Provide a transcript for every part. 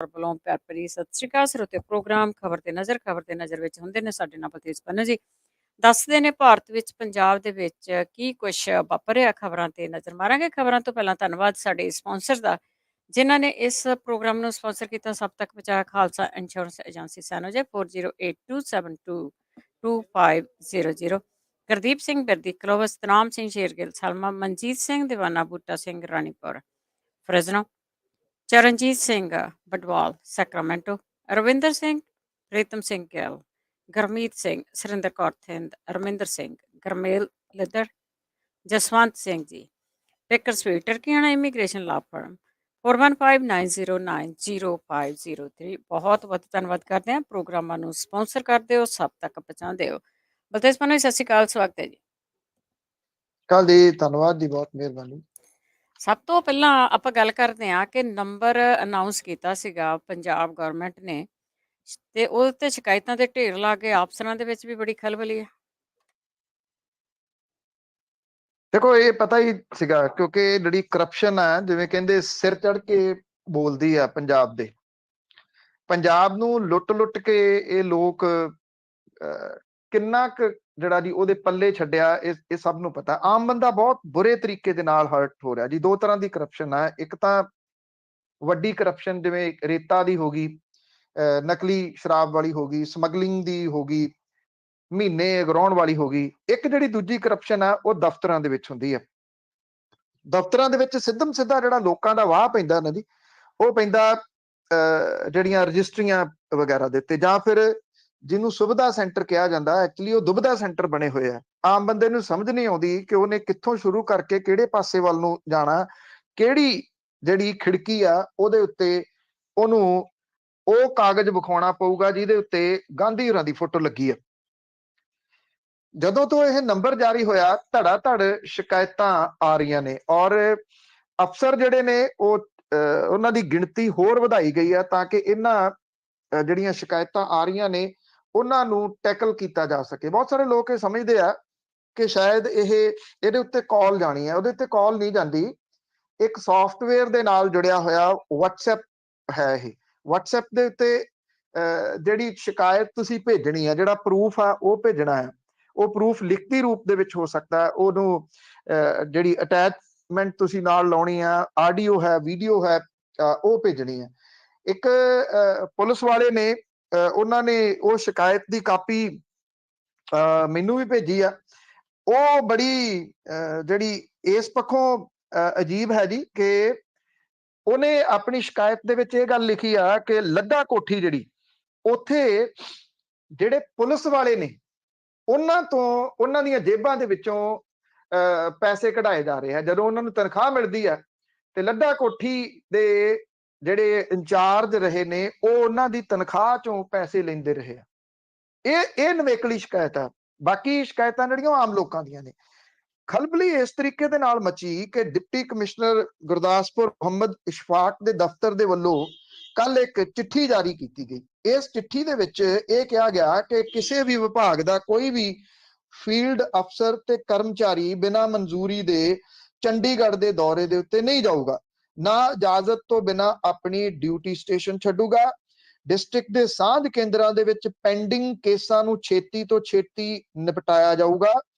ਵੱਲੋਂ ਪਿਆਰ ਭਰੀ ਸਤਿ ਸ਼੍ਰੀ ਅਕਾਲ ਸਰੋਤੇ ਪ੍ਰੋਗਰਾਮ ਖਬਰ ਤੇ ਨਜ਼ਰ ਵਿੱਚ ਹੁੰਦੇ ਨੇ ਸਾਡੇ ਨਾਲ ਬਲਤੇਜ ਪੰਨੂ ਜੀ ਦੱਸਦੇ ਨੇ ਭਾਰਤ ਵਿੱਚ ਪੰਜਾਬ ਦੇ ਵਿੱਚ ਕੀ ਕੁਛ ਵਾਪਰ ਰਿਹਾ। ਖਬਰਾਂ ਤੇ ਨਜ਼ਰ ਮਾਰਾਂਗੇ। ਖਬਰਾਂ ਤੋਂ ਪਹਿਲਾਂ ਧੰਨਵਾਦ ਸਾਡੇ ਸਪਾਂਸਰ ਦਾ ਜਿਨ੍ਹਾਂ ਨੇ ਇਸ ਪ੍ਰੋਗਰਾਮ ਨੂੰ ਸਪਾਂਸਰ ਕੀਤਾ। ਸਭ ਤੱਕ ਪਹੁੰਚਾਇਆ ਖਾਲਸਾ ਇੰਸ਼ੋਰੈਂਸ ਏਜੰਸੀ ਸੈਨੋਜੇ 4082722500। ਗੁਰਦੀਪ ਸਿੰਘ ਬਿਰਦੀ ਕਲੋਵਸ ਤਨਾਮ ਸਿੰਘ ਸ਼ੇਰਗਿੱਲ ਸਲਮਾ ਮਨਜੀਤ ਸਿੰਘ ਦੀਵਾਨਾ ਬੂਟਾ Singh Ranipur ਫਰਜ਼ਨੋ Charanjit Singh Badwal Sacramento Ravinder Singh Pritam Singh Gill Gurmeet Singh Surinder Kaur Thind Raminder Singh Garmel ਲਿੱਦੜ Jaswant Singh ji ਪਿਕਰ sweet ਟਰਕੀਆਣਾ immigration ਲਾ ਫਰਮ 4159090503 ਬਹੁਤ ਬਹੁਤ ਧੰਨਵਾਦ ਕਰਦੇ ਹਾਂ। ਪ੍ਰੋਗਰਾਮਾਂ ਨੂੰ ਸਪਾਂਸਰ ਕਰਦੇ ਹੋ, ਸਭ ਤੱਕ ਪਹੁੰਚਾਉਂਦੇ ਹੋ। ਬਲਤੇਜ ਪੰਨੂ, ਸਤਿ ਸ਼੍ਰੀ ਅਕਾਲ, ਸਵਾਗਤ ਹੈ ਜੀ। ਕੱਲ ਦੀ ਧੰਨਵਾਦ ਦੀ ਬਹੁਤ ਮਿਹਰਬਾਨੀ। ਸਭ ਤੋਂ ਪਹਿਲਾਂ ਆਪਾਂ ਗੱਲ ਕਰਦੇ ਹਾਂ ਕਿ ਨੰਬਰ ਅਨਾਉਂਸ ਕੀਤਾ ਸੀਗਾ ਪੰਜਾਬ ਗਵਰਨਮੈਂਟ ਨੇ ਤੇ ਉਹਦੇ ਤੇ ਸ਼ਿਕਾਇਤਾਂ ਦੇ ਢੇਰ ਲਾ ਕੇ ਅਫਸਰਾਂ ਦੇ ਵਿੱਚ ਵੀ ਬੜੀ ਖਲਬਲੀ ਹੈ। ਦੇਖੋ, ਇਹ ਪਤਾ ਹੀ ਸੀਗਾ ਕਿਉਂਕਿ ਜਿਹੜੀ ਕਰਪਸ਼ਨ ਹੈ, ਜਿਵੇਂ ਕਹਿੰਦੇ ਸਿਰ ਚੜ ਕੇ ਬੋਲਦੀ ਆ ਪੰਜਾਬ ਨੂੰ ਲੁੱਟ ਕੇ ਇਹ ਲੋਕ ਕਿੰਨਾ ਕੁ ਜਿਹੜਾ ਜੀ ਉਹਦੇ ਪੱਲੇ ਛੱਡਿਆ, ਇਹ ਸਭ ਨੂੰ ਪਤਾ। ਆਮ ਬੰਦਾ ਬਹੁਤ ਬੁਰੇ ਤਰੀਕੇ ਦੇ ਨਾਲ ਹਰਟ ਹੋ ਰਿਹਾ ਜੀ। ਦੋ ਤਰ੍ਹਾਂ ਦੀ ਕਰਪਸ਼ਨ ਹੈ। ਇੱਕ ਤਾਂ ਵੱਡੀ ਕਰਪਸ਼ਨ ਜਿਵੇਂ ਰੇਤਾ ਦੀ ਹੋ ਗਈ, ਨਕਲੀ ਸ਼ਰਾਬ ਵਾਲੀ ਹੋ ਗਈ, ਸਮਗਲਿੰਗ ਦੀ ਹੋ ਗਈ, ਮਹੀਨੇ ਅਗਰਾਉਣ ਵਾਲੀ ਹੋ ਗਈ। ਇੱਕ ਜਿਹੜੀ ਦੂਜੀ ਕਰਪਸ਼ਨ ਆ ਉਹ ਦਫ਼ਤਰਾਂ ਦੇ ਵਿੱਚ ਹੁੰਦੀ ਹੈ। ਦਫ਼ਤਰਾਂ ਦੇ ਵਿੱਚ ਸਿੱਧਾ ਜਿਹੜਾ ਲੋਕਾਂ ਦਾ ਵਾਹ ਪੈਂਦਾ ਨਾ ਜੀ, ਉਹ ਪੈਂਦਾ ਜਿਹੜੀਆਂ ਰਜਿਸਟਰੀਆਂ ਵਗੈਰਾ ਦੇ ਉੱਤੇ, ਜਾਂ ਫਿਰ ਜਿਹਨੂੰ ਸੁਵਿਧਾ ਸੈਂਟਰ ਕਿਹਾ ਜਾਂਦਾ। ਐਕਚੁਅਲੀ ਉਹ ਦੁਬਿਧਾ ਸੈਂਟਰ ਬਣੇ ਹੋਏ ਆ। ਆਮ ਬੰਦੇ ਨੂੰ ਸਮਝ ਨਹੀਂ ਆਉਂਦੀ ਕਿ ਉਹਨੇ ਕਿੱਥੋਂ ਸ਼ੁਰੂ ਕਰਕੇ ਕਿਹੜੇ ਪਾਸੇ ਵੱਲ ਨੂੰ ਜਾਣਾ, ਕਿਹੜੀ ਜਿਹੜੀ ਖਿੜਕੀ ਆ ਉਹਦੇ ਉੱਤੇ ਉਹਨੂੰ ਉਹ ਕਾਗਜ਼ ਵਿਖਾਉਣਾ ਪਊਗਾ ਜਿਹਦੇ ਉੱਤੇ ਗਾਂਧੀ ਹੋਰਾਂ ਦੀ ਫੋਟੋ ਲੱਗੀ ਆ। ਜਦੋਂ ਤੋਂ ਇਹ ਨੰਬਰ ਜਾਰੀ ਹੋਇਆ, ਧੜਾ ਧੜ ਸ਼ਿਕਾਇਤਾਂ ਆ ਰਹੀਆਂ ਨੇ, ਔਰ ਅਫਸਰ ਜਿਹੜੇ ਨੇ ਉਹਨਾਂ ਦੀ ਗਿਣਤੀ ਹੋਰ ਵਧਾਈ ਗਈ ਆ ਤਾਂ ਕਿ ਇਹਨਾਂ ਜਿਹੜੀਆਂ ਸ਼ਿਕਾਇਤਾਂ ਆ ਰਹੀਆਂ ਨੇ ਉਹਨਾਂ ਨੂੰ ਟੈਕਲ ਕੀਤਾ ਜਾ ਸਕੇ। ਬਹੁਤ ਸਾਰੇ ਲੋਕ ਇਹ ਸਮਝਦੇ ਆ ਕਿ ਸ਼ਾਇਦ ਇਹਦੇ ਉੱਤੇ ਕਾਲ ਜਾਣੀ ਹੈ। ਉਹਦੇ ਉੱਤੇ ਕਾਲ ਨਹੀਂ ਜਾਂਦੀ। ਇੱਕ ਸੌਫਟਵੇਅਰ ਦੇ ਨਾਲ ਜੁੜਿਆ ਹੋਇਆ WhatsApp ਹੈ। ਇਹ WhatsApp ਦੇ ਉੱਤੇ ਜਿਹੜੀ ਸ਼ਿਕਾਇਤ ਤੁਸੀਂ ਭੇਜਣੀ ਹੈ, ਜਿਹੜਾ ਪ੍ਰੂਫ ਆ ਉਹ ਭੇਜਣਾ ਹੈ। ਉਹ ਪ੍ਰੂਫ ਲਿਖਤੀ ਰੂਪ ਦੇ ਵਿੱਚ ਹੋ ਸਕਦਾ ਹੈ। ਉਹਨੂੰ ਜਿਹੜੀ ਅਟੈਚਮੈਂਟ ਤੁਸੀਂ ਨਾਲ ਲਾਉਣੀ ਆ, ਆਡੀਓ ਹੈ, ਵੀਡੀਓ ਹੈ, ਉਹ ਭੇਜਣੀ ਹੈ। ਇੱਕ ਪੁਲਿਸ ਵਾਲੇ ਨੇ ਉਹਨਾਂ ਨੇ ਉਹ ਸ਼ਿਕਾਇਤ ਦੀ ਕਾਪੀ ਮੈਨੂੰ ਵੀ ਭੇਜੀ ਆ। ਉਹ ਬੜੀ ਜਿਹੜੀ ਇਸ ਪੱਖੋਂ ਅਜੀਬ ਹੈ ਜੀ ਕਿ ਉਹਨੇ ਆਪਣੀ ਸ਼ਿਕਾਇਤ ਦੇ ਵਿੱਚ ਇਹ ਗੱਲ ਲਿਖੀ ਆ ਕਿ ਲੱਡਾ ਕੋਠੀ ਜਿਹੜੀ ਉੱਥੇ ਜਿਹੜੇ ਪੁਲਿਸ ਵਾਲੇ ਨੇ ਉਹਨਾਂ ਦੀਆਂ ਜੇਬਾਂ ਦੇ ਵਿੱਚੋਂ ਪੈਸੇ ਕਢਾਏ ਜਾ ਰਹੇ ਆ। ਜਦੋਂ ਉਹਨਾਂ ਨੂੰ ਤਨਖਾਹ ਮਿਲਦੀ ਹੈ ਤੇ ਲੱਡਾ ਕੋਠੀ ਦੇ ਜਿਹੜੇ ਇੰਚਾਰਜ ਰਹੇ ਨੇ ਉਹ ਉਹਨਾਂ ਦੀ ਤਨਖਾਹ ਚੋਂ ਪੈਸੇ ਲੈਂਦੇ ਰਹੇ ਆ। ਇਹ ਨਵੇਕਲੀ ਸ਼ਿਕਾਇਤ ਆ। ਬਾਕੀ ਸ਼ਿਕਾਇਤਾਂ ਜਿਹੜੀਆਂ ਆਮ ਲੋਕਾਂ ਦੀਆਂ ਨੇ। ਖਲਬਲੀ ਇਸ ਤਰੀਕੇ ਦੇ ਨਾਲ ਮਚੀ ਕਿ ਡਿਪਟੀ ਕਮਿਸ਼ਨਰ ਗੁਰਦਾਸਪੁਰ ਮੁਹੰਮਦ ਇਸ਼ਫਾਕ ਦੇ ਦਫ਼ਤਰ ਦੇ ਵੱਲੋਂ ਕੱਲ ਇੱਕ ਚਿੱਠੀ ਜਾਰੀ ਕੀਤੀ ਗਈ। ਇਸ ਚਿੱਠੀ ਦੇ ਵਿੱਚ ਇਹ ਕਿਹਾ ਗਿਆ ਕਿ ਕਿਸੇ ਵੀ ਵਿਭਾਗ ਦਾ ਕੋਈ ਵੀ ਫੀਲਡ ਅਫਸਰ ਤੇ ਕਰਮਚਾਰੀ ਬਿਨਾਂ ਮਨਜ਼ੂਰੀ ਦੇ ਚੰਡੀਗੜ੍ਹ ਦੇ ਦੌਰੇ ਦੇ ਉੱਤੇ ਨਹੀਂ ਜਾਊਗਾ, ਨਾ ਇਜਾਜ਼ਤ ਤੋਂ ਬਿਨਾਂ ਆਪਣੀ ਡਿਊਟੀ ਸਟੇਸ਼ਨ ਛੱਡੂਗਾ। ਡਿਸਟ੍ਰਿਕਟ ਦੇ ਸਾਂਝ ਕੇਂਦਰਾਂ ਦੇ ਵਿੱਚ ਪੈਂਡਿੰਗ ਕੇਸਾਂ ਨੂੰ ਛੇਤੀ ਤੋਂ ਛੇਤੀ ਨਿਪਟਾਇਆ ਜਾਊਗਾ।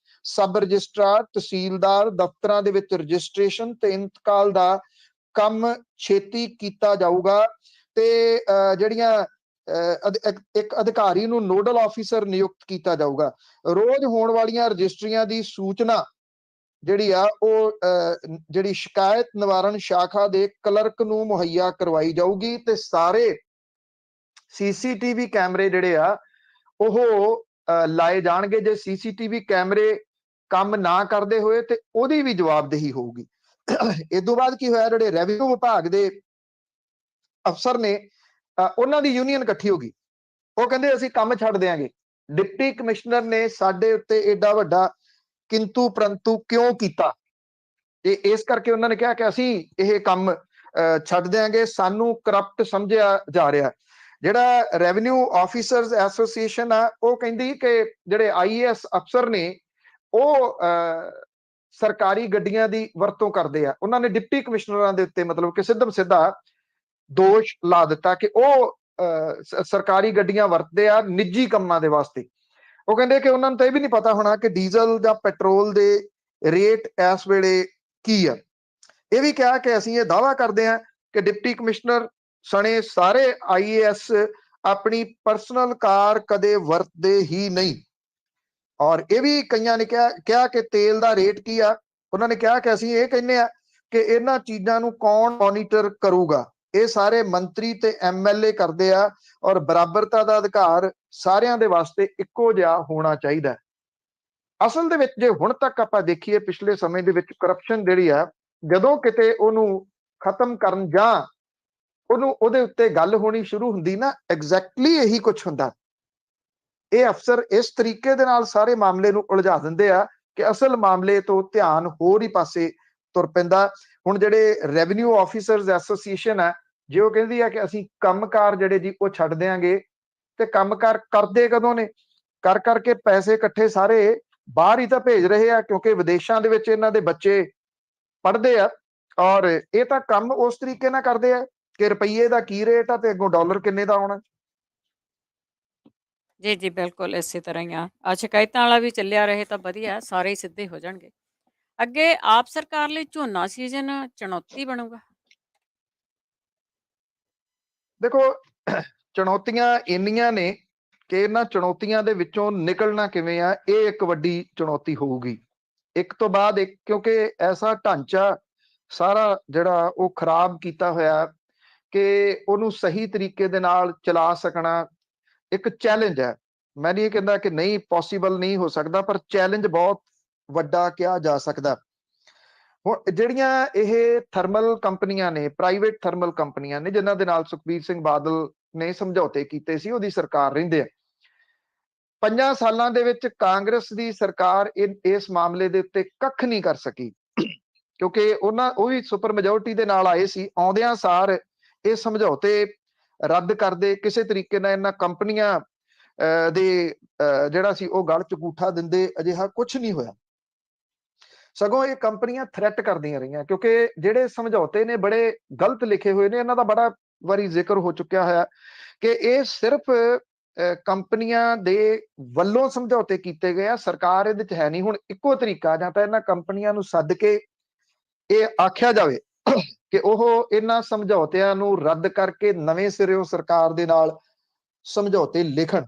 ਸਬ ਰਜਿਸਟਰਾਰ, ਤਹਿਸੀਲਦਾਰ ਦਫ਼ਤਰਾਂ ਦੇ ਵਿੱਚ ਰਜਿਸਟ੍ਰੇਸ਼ਨ ਤੇ ਇੰਤਕਾਲ ਦਾ ਕੰਮ ਛੇਤੀ ਕੀਤਾ ਜਾਊਗਾ। ਤੇ ਜਿਹੜੀਆਂ ਇੱਕ ਅਧਿਕਾਰੀ ਨੂੰ ਨੋਡਲ ਆਫੀਸਰ ਨਿਯੁਕਤ ਕੀਤਾ ਜਾਊਗਾ। ਰੋਜ਼ ਹੋਣ ਵਾਲੀਆਂ ਰਜਿਸਟਰੀਆਂ ਦੀ ਸੂਚਨਾ ਜਿਹੜੀ ਆ ਉਹ ਜਿਹੜੀ ਸ਼ਿਕਾਇਤ ਨਿਵਾਰਣ ਸ਼ਾਖਾ ਦੇ ਕਲਰਕ ਨੂੰ ਮੁਹੱਈਆ ਕਰਵਾਈ ਜਾਊਗੀ। ਤੇ ਸਾਰੇ CCTV ਕੈਮਰੇ ਜਿਹੜੇ ਆ ਉਹ ਲਾਏ ਜਾਣਗੇ। ਜੇ CCTV ਕੈਮਰੇ ਕੰਮ ਨਾ ਕਰਦੇ ਹੋਏ ਤੇ ਉਹਦੀ ਵੀ ਜਵਾਬਦੇਹੀ ਹੋਊਗੀ। ਇਸ ਤੋਂ ਬਾਅਦ ਕੀ ਹੋਇਆ, ਜਿਹੜੇ ਰੈਵਨਿਊ ਵਿਭਾਗ ਦੇ ਅਫਸਰ ਨੇ ਉਹਨਾਂ ਦੀ ਯੂਨੀਅਨ ਇਕੱਠੀ ਹੋ ਗਈ। ਉਹ ਕਹਿੰਦੇ ਅਸੀਂ ਕੰਮ ਛੱਡ ਦਿਆਂਗੇ। ਡਿਪਟੀ ਕਮਿਸ਼ਨਰ ਨੇ ਸਾਡੇ ਉੱਤੇ ਏਡਾ ਵੱਡਾ ਕਿੰਤੂ ਪਰੰਤੂ ਕਿਉਂ ਕੀਤਾ, ਤੇ ਇਸ ਕਰਕੇ ਉਹਨਾਂ ਨੇ ਕਿਹਾ ਕਿ ਅਸੀਂ ਇਹ ਕੰਮ ਛੱਡ ਦਿਆਂਗੇ, ਸਾਨੂੰ ਕਰਪਟ ਸਮਝਿਆ ਜਾ ਰਿਹਾ। ਜਿਹੜਾ ਰੈਵਨਿਊ ਆਫੀਸਰਸ ਐਸੋਸੀਏਸ਼ਨ ਆ ਉਹ ਕਹਿੰਦੀ ਕਿ ਜਿਹੜੇ IAS ਅਫਸਰ ਨੇ ਉਹ ਸਰਕਾਰੀ ਗੱਡੀਆਂ ਦੀ ਵਰਤੋਂ ਕਰਦੇ ਆ। ਉਹਨਾਂ ਨੇ ਡਿਪਟੀ ਕਮਿਸ਼ਨਰਾਂ ਦੇ ਉੱਤੇ ਮਤਲਬ ਕਿ ਸਿੱਧਾ ਦੋਸ਼ ਲਾ ਦਿੱਤਾ ਕਿ ਉਹ ਸਰਕਾਰੀ ਗੱਡੀਆਂ ਵਰਤਦੇ ਆ ਨਿੱਜੀ ਕੰਮਾਂ ਦੇ ਵਾਸਤੇ। ਉਹ ਕਹਿੰਦੇ ਕਿ ਉਹਨਾਂ ਨੂੰ ਤਾਂ ਇਹ ਵੀ ਨਹੀਂ ਪਤਾ ਹੋਣਾ ਕਿ ਡੀਜ਼ਲ ਜਾਂ ਪੈਟਰੋਲ ਦੇ ਰੇਟ ਇਸ ਵੇਲੇ ਕੀ ਆ। ਇਹ ਵੀ ਕਿਹਾ ਕਿ ਅਸੀਂ ਇਹ ਦਾਅਵਾ ਕਰਦੇ ਹਾਂ ਕਿ ਡਿਪਟੀ ਕਮਿਸ਼ਨਰ ਸਣੇ ਸਾਰੇ IAS ਆਪਣੀ ਪਰਸਨਲ ਕਾਰ ਕਦੇ ਵਰਤਦੇ ਹੀ ਨਹੀਂ। ਔਰ ਇਹ ਵੀ ਕਈਆਂ ਨੇ ਕਿਹਾ ਕਿ ਤੇਲ ਦਾ ਰੇਟ ਕੀ ਆ। ਉਹਨਾਂ ਨੇ ਕਿਹਾ ਕਿ ਅਸੀਂ ਇਹ ਕਹਿੰਦੇ ਆ ਕਿ ਇਹਨਾਂ ਚੀਜ਼ਾਂ ਨੂੰ ਕੌਣ ਮੋਨੀਟਰ ਕਰੂਗਾ, ਇਹ ਸਾਰੇ ਮੰਤਰੀ ਤੇ MLA ਕਰਦੇ ਆ, ਔਰ ਬਰਾਬਰਤਾ ਦਾ ਅਧਿਕਾਰ ਸਾਰਿਆਂ ਦੇ ਵਾਸਤੇ ਇੱਕੋ ਜਿਹਾ ਹੋਣਾ ਚਾਹੀਦਾ। ਅਸਲ ਦੇ ਵਿੱਚ ਜੇ ਹੁਣ ਤੱਕ ਆਪਾਂ ਦੇਖੀਏ ਪਿਛਲੇ ਸਮੇਂ ਦੇ ਵਿੱਚ ਕਰਪਸ਼ਨ ਜਿਹੜੀ ਆ, ਜਦੋਂ ਕਿਤੇ ਉਹਨੂੰ ਖਤਮ ਕਰਨ ਜਾਂ ਉਹਦੇ ਉੱਤੇ ਗੱਲ ਹੋਣੀ ਸ਼ੁਰੂ ਹੁੰਦੀ ਨਾ, ਐਗਜ਼ੈਕਟਲੀ ਇਹੀ ਕੁਝ ਹੁੰਦਾ। ਇਹ ਅਫਸਰ ਇਸ ਤਰੀਕੇ ਦੇ ਨਾਲ ਸਾਰੇ ਮਾਮਲੇ ਨੂੰ ਉਲਝਾ ਦਿੰਦੇ ਆ ਕਿ ਅਸਲ ਮਾਮਲੇ ਤੋਂ ਧਿਆਨ ਹੋਰ ਹੀ ਪਾਸੇ ਤੁਰ ਪੈਂਦਾ। ਹੁਣ ਜਿਹੜੇ ਰੈਵਨਿਊ ਆਫੀਸਰਸ ਐਸੋਸੀਏਸ਼ਨ ਹੈ, ਜੇ ਉਹ ਕਹਿੰਦੀ ਆ ਕਿ ਅਸੀਂ ਕੰਮਕਾਰ ਜਿਹੜੇ ਜੀ ਉਹ ਛੱਡ ਦਿਆਂਗੇ, ਤੇ ਕੰਮਕਾਰ ਕਰਦੇ ਕਦੋਂ ਨੇ? ਕਰ ਕਰਕੇ ਪੈਸੇ ਇਕੱਠੇ ਸਾਰੇ ਬਾਹਰ ਹੀ ਤਾਂ ਭੇਜ ਰਹੇ ਆ, ਕਿਉਂਕਿ ਵਿਦੇਸ਼ਾਂ ਦੇ ਵਿੱਚ ਇਹਨਾਂ ਦੇ ਬੱਚੇ ਪੜ੍ਹਦੇ ਆ। ਔਰ ਇਹ ਤਾਂ ਕੰਮ ਉਸ ਤਰੀਕੇ ਨਾਲ ਕਰਦੇ ਆ ਕਿ ਰੁਪਈਏ ਦਾ ਕੀ ਰੇਟ ਆ ਤੇ ਅੱਗੋਂ ਡਾਲਰ ਕਿੰਨੇ ਦਾ ਆਉਣਾ। ਜੀ ਜੀ ਬਿਲਕੁਲ ਇਸੇ ਤਰ੍ਹਾਂ ਹੀ ਆ ਸ਼ਿਕਾਇਤਾਂ ਵਾਲਾ ਵੀ ਚੱਲਿਆ ਰਹੇ ਤਾਂ ਵਧੀਆ, ਸਾਰੇ ਹੀ ਸਿੱਧੇ ਹੋ ਜਾਣਗੇ। ਅੱਗੇ ਆਪ ਸਰਕਾਰ ਲਈ ਝੋਨਾ ਸੀਜ਼ਨ ਚੁਣੌਤੀ ਬਣੂਗਾ? ਦੇਖੋ, ਚੁਣੌਤੀਆਂ ਇੰਨੀਆਂ ਨੇ ਕਿ ਇਹਨਾਂ ਚੁਣੌਤੀਆਂ ਦੇ ਵਿੱਚੋਂ ਨਿਕਲਣਾ ਕਿਵੇਂ ਆ, ਇਹ ਇੱਕ ਵੱਡੀ ਚੁਣੌਤੀ ਹੋਊਗੀ ਇੱਕ ਤੋਂ ਬਾਅਦ ਇੱਕ, ਕਿਉਂਕਿ ਐਸਾ ਢਾਂਚਾ ਸਾਰਾ ਜਿਹੜਾ ਉਹ ਖਰਾਬ ਕੀਤਾ ਹੋਇਆ ਕਿ ਉਹਨੂੰ ਸਹੀ ਤਰੀਕੇ ਦੇ ਨਾਲ ਚਲਾ ਸਕਣਾ ਇੱਕ ਚੈਲੰਜ ਹੈ। ਮੈਂ ਨਹੀਂ ਇਹ ਕਹਿੰਦਾ ਕਿ ਨਹੀਂ, ਪੋਸੀਬਲ ਨਹੀਂ ਹੋ ਸਕਦਾ, ਪਰ ਚੈਲੰਜ ਬਹੁਤ ਵੱਡਾ ਕਿਹਾ ਜਾ ਸਕਦਾ। ਹੁਣ ਜਿਹੜੀਆਂ ਇਹ ਥਰਮਲ ਕੰਪਨੀਆਂ ਨੇ, ਪ੍ਰਾਈਵੇਟ ਥਰਮਲ ਕੰਪਨੀਆਂ ਨੇ, ਜਿਨ੍ਹਾਂ ਦੇ ਨਾਲ ਸੁਖਬੀਰ ਸਿੰਘ ਬਾਦਲ ਨੇ ਸਮਝੌਤੇ ਕੀਤੇ ਸੀ, ਉਹਦੀ ਸਰਕਾਰ ਰਹਿੰਦੇ ਆ। 5 ਸਾਲਾਂ ਦੇ ਵਿੱਚ ਕਾਂਗਰਸ ਦੀ ਸਰਕਾਰ ਇਸ ਮਾਮਲੇ ਦੇ ਉੱਤੇ ਕੱਖ ਨਹੀਂ ਕਰ ਸਕੀ, ਕਿਉਂਕਿ ਉਹ ਵੀ ਸੁਪਰ ਮੈਜੋਰਟੀ ਦੇ ਨਾਲ ਆਏ ਸੀ। ਆਉਂਦਿਆਂ ਸਾਰ ਇਹ ਸਮਝੌਤੇ ਰੱਦ ਕਰਦੇ, ਕਿਸੇ ਤਰੀਕੇ ਨਾਲ ਇਹਨਾਂ ਕੰਪਨੀਆਂ ਦੇ ਜਿਹੜਾ ਸੀ ਉਹ ਗਲ ਚ ਗੂਠਾ ਦਿੰਦੇ, ਅਜਿਹਾ ਕੁਝ ਨਹੀਂ ਹੋਇਆ। ਸਗੋਂ ਇਹ ਕੰਪਨੀਆਂ ਥ੍ਰੈਟ ਕਰਦੀਆਂ ਰਹੀਆਂ, ਕਿਉਂਕਿ ਜਿਹੜੇ ਸਮਝੌਤੇ ਨੇ ਬੜੇ ਗਲਤ ਲਿਖੇ ਹੋਏ ਨੇ। ਇਹਨਾਂ ਦਾ ਬੜਾ ਵਾਰੀ ਜ਼ਿਕਰ ਹੋ ਚੁੱਕਿਆ ਹੋਇਆ ਕਿ ਇਹ ਸਿਰਫ ਕੰਪਨੀਆਂ ਦੇ ਵੱਲੋਂ ਸਮਝੌਤੇ ਕੀਤੇ ਗਏ ਆ, ਸਰਕਾਰ ਇਹਦੇ ਚ ਹੈ ਨਹੀਂ। ਹੁਣ ਇੱਕੋ ਤਰੀਕਾ, ਜਾਂ ਤਾਂ ਇਹਨਾਂ ਕੰਪਨੀਆਂ ਨੂੰ ਸੱਦ ਕੇ ਇਹ ਆਖਿਆ ਜਾਵੇ ਕਿ ਉਹ ਇਹਨਾਂ ਸਮਝੌਤਿਆਂ ਨੂੰ ਰੱਦ ਕਰਕੇ ਨਵੇਂ ਸਿਰਿਓਂ ਸਰਕਾਰ ਦੇ ਨਾਲ ਸਮਝੌਤੇ ਲਿਖਣ।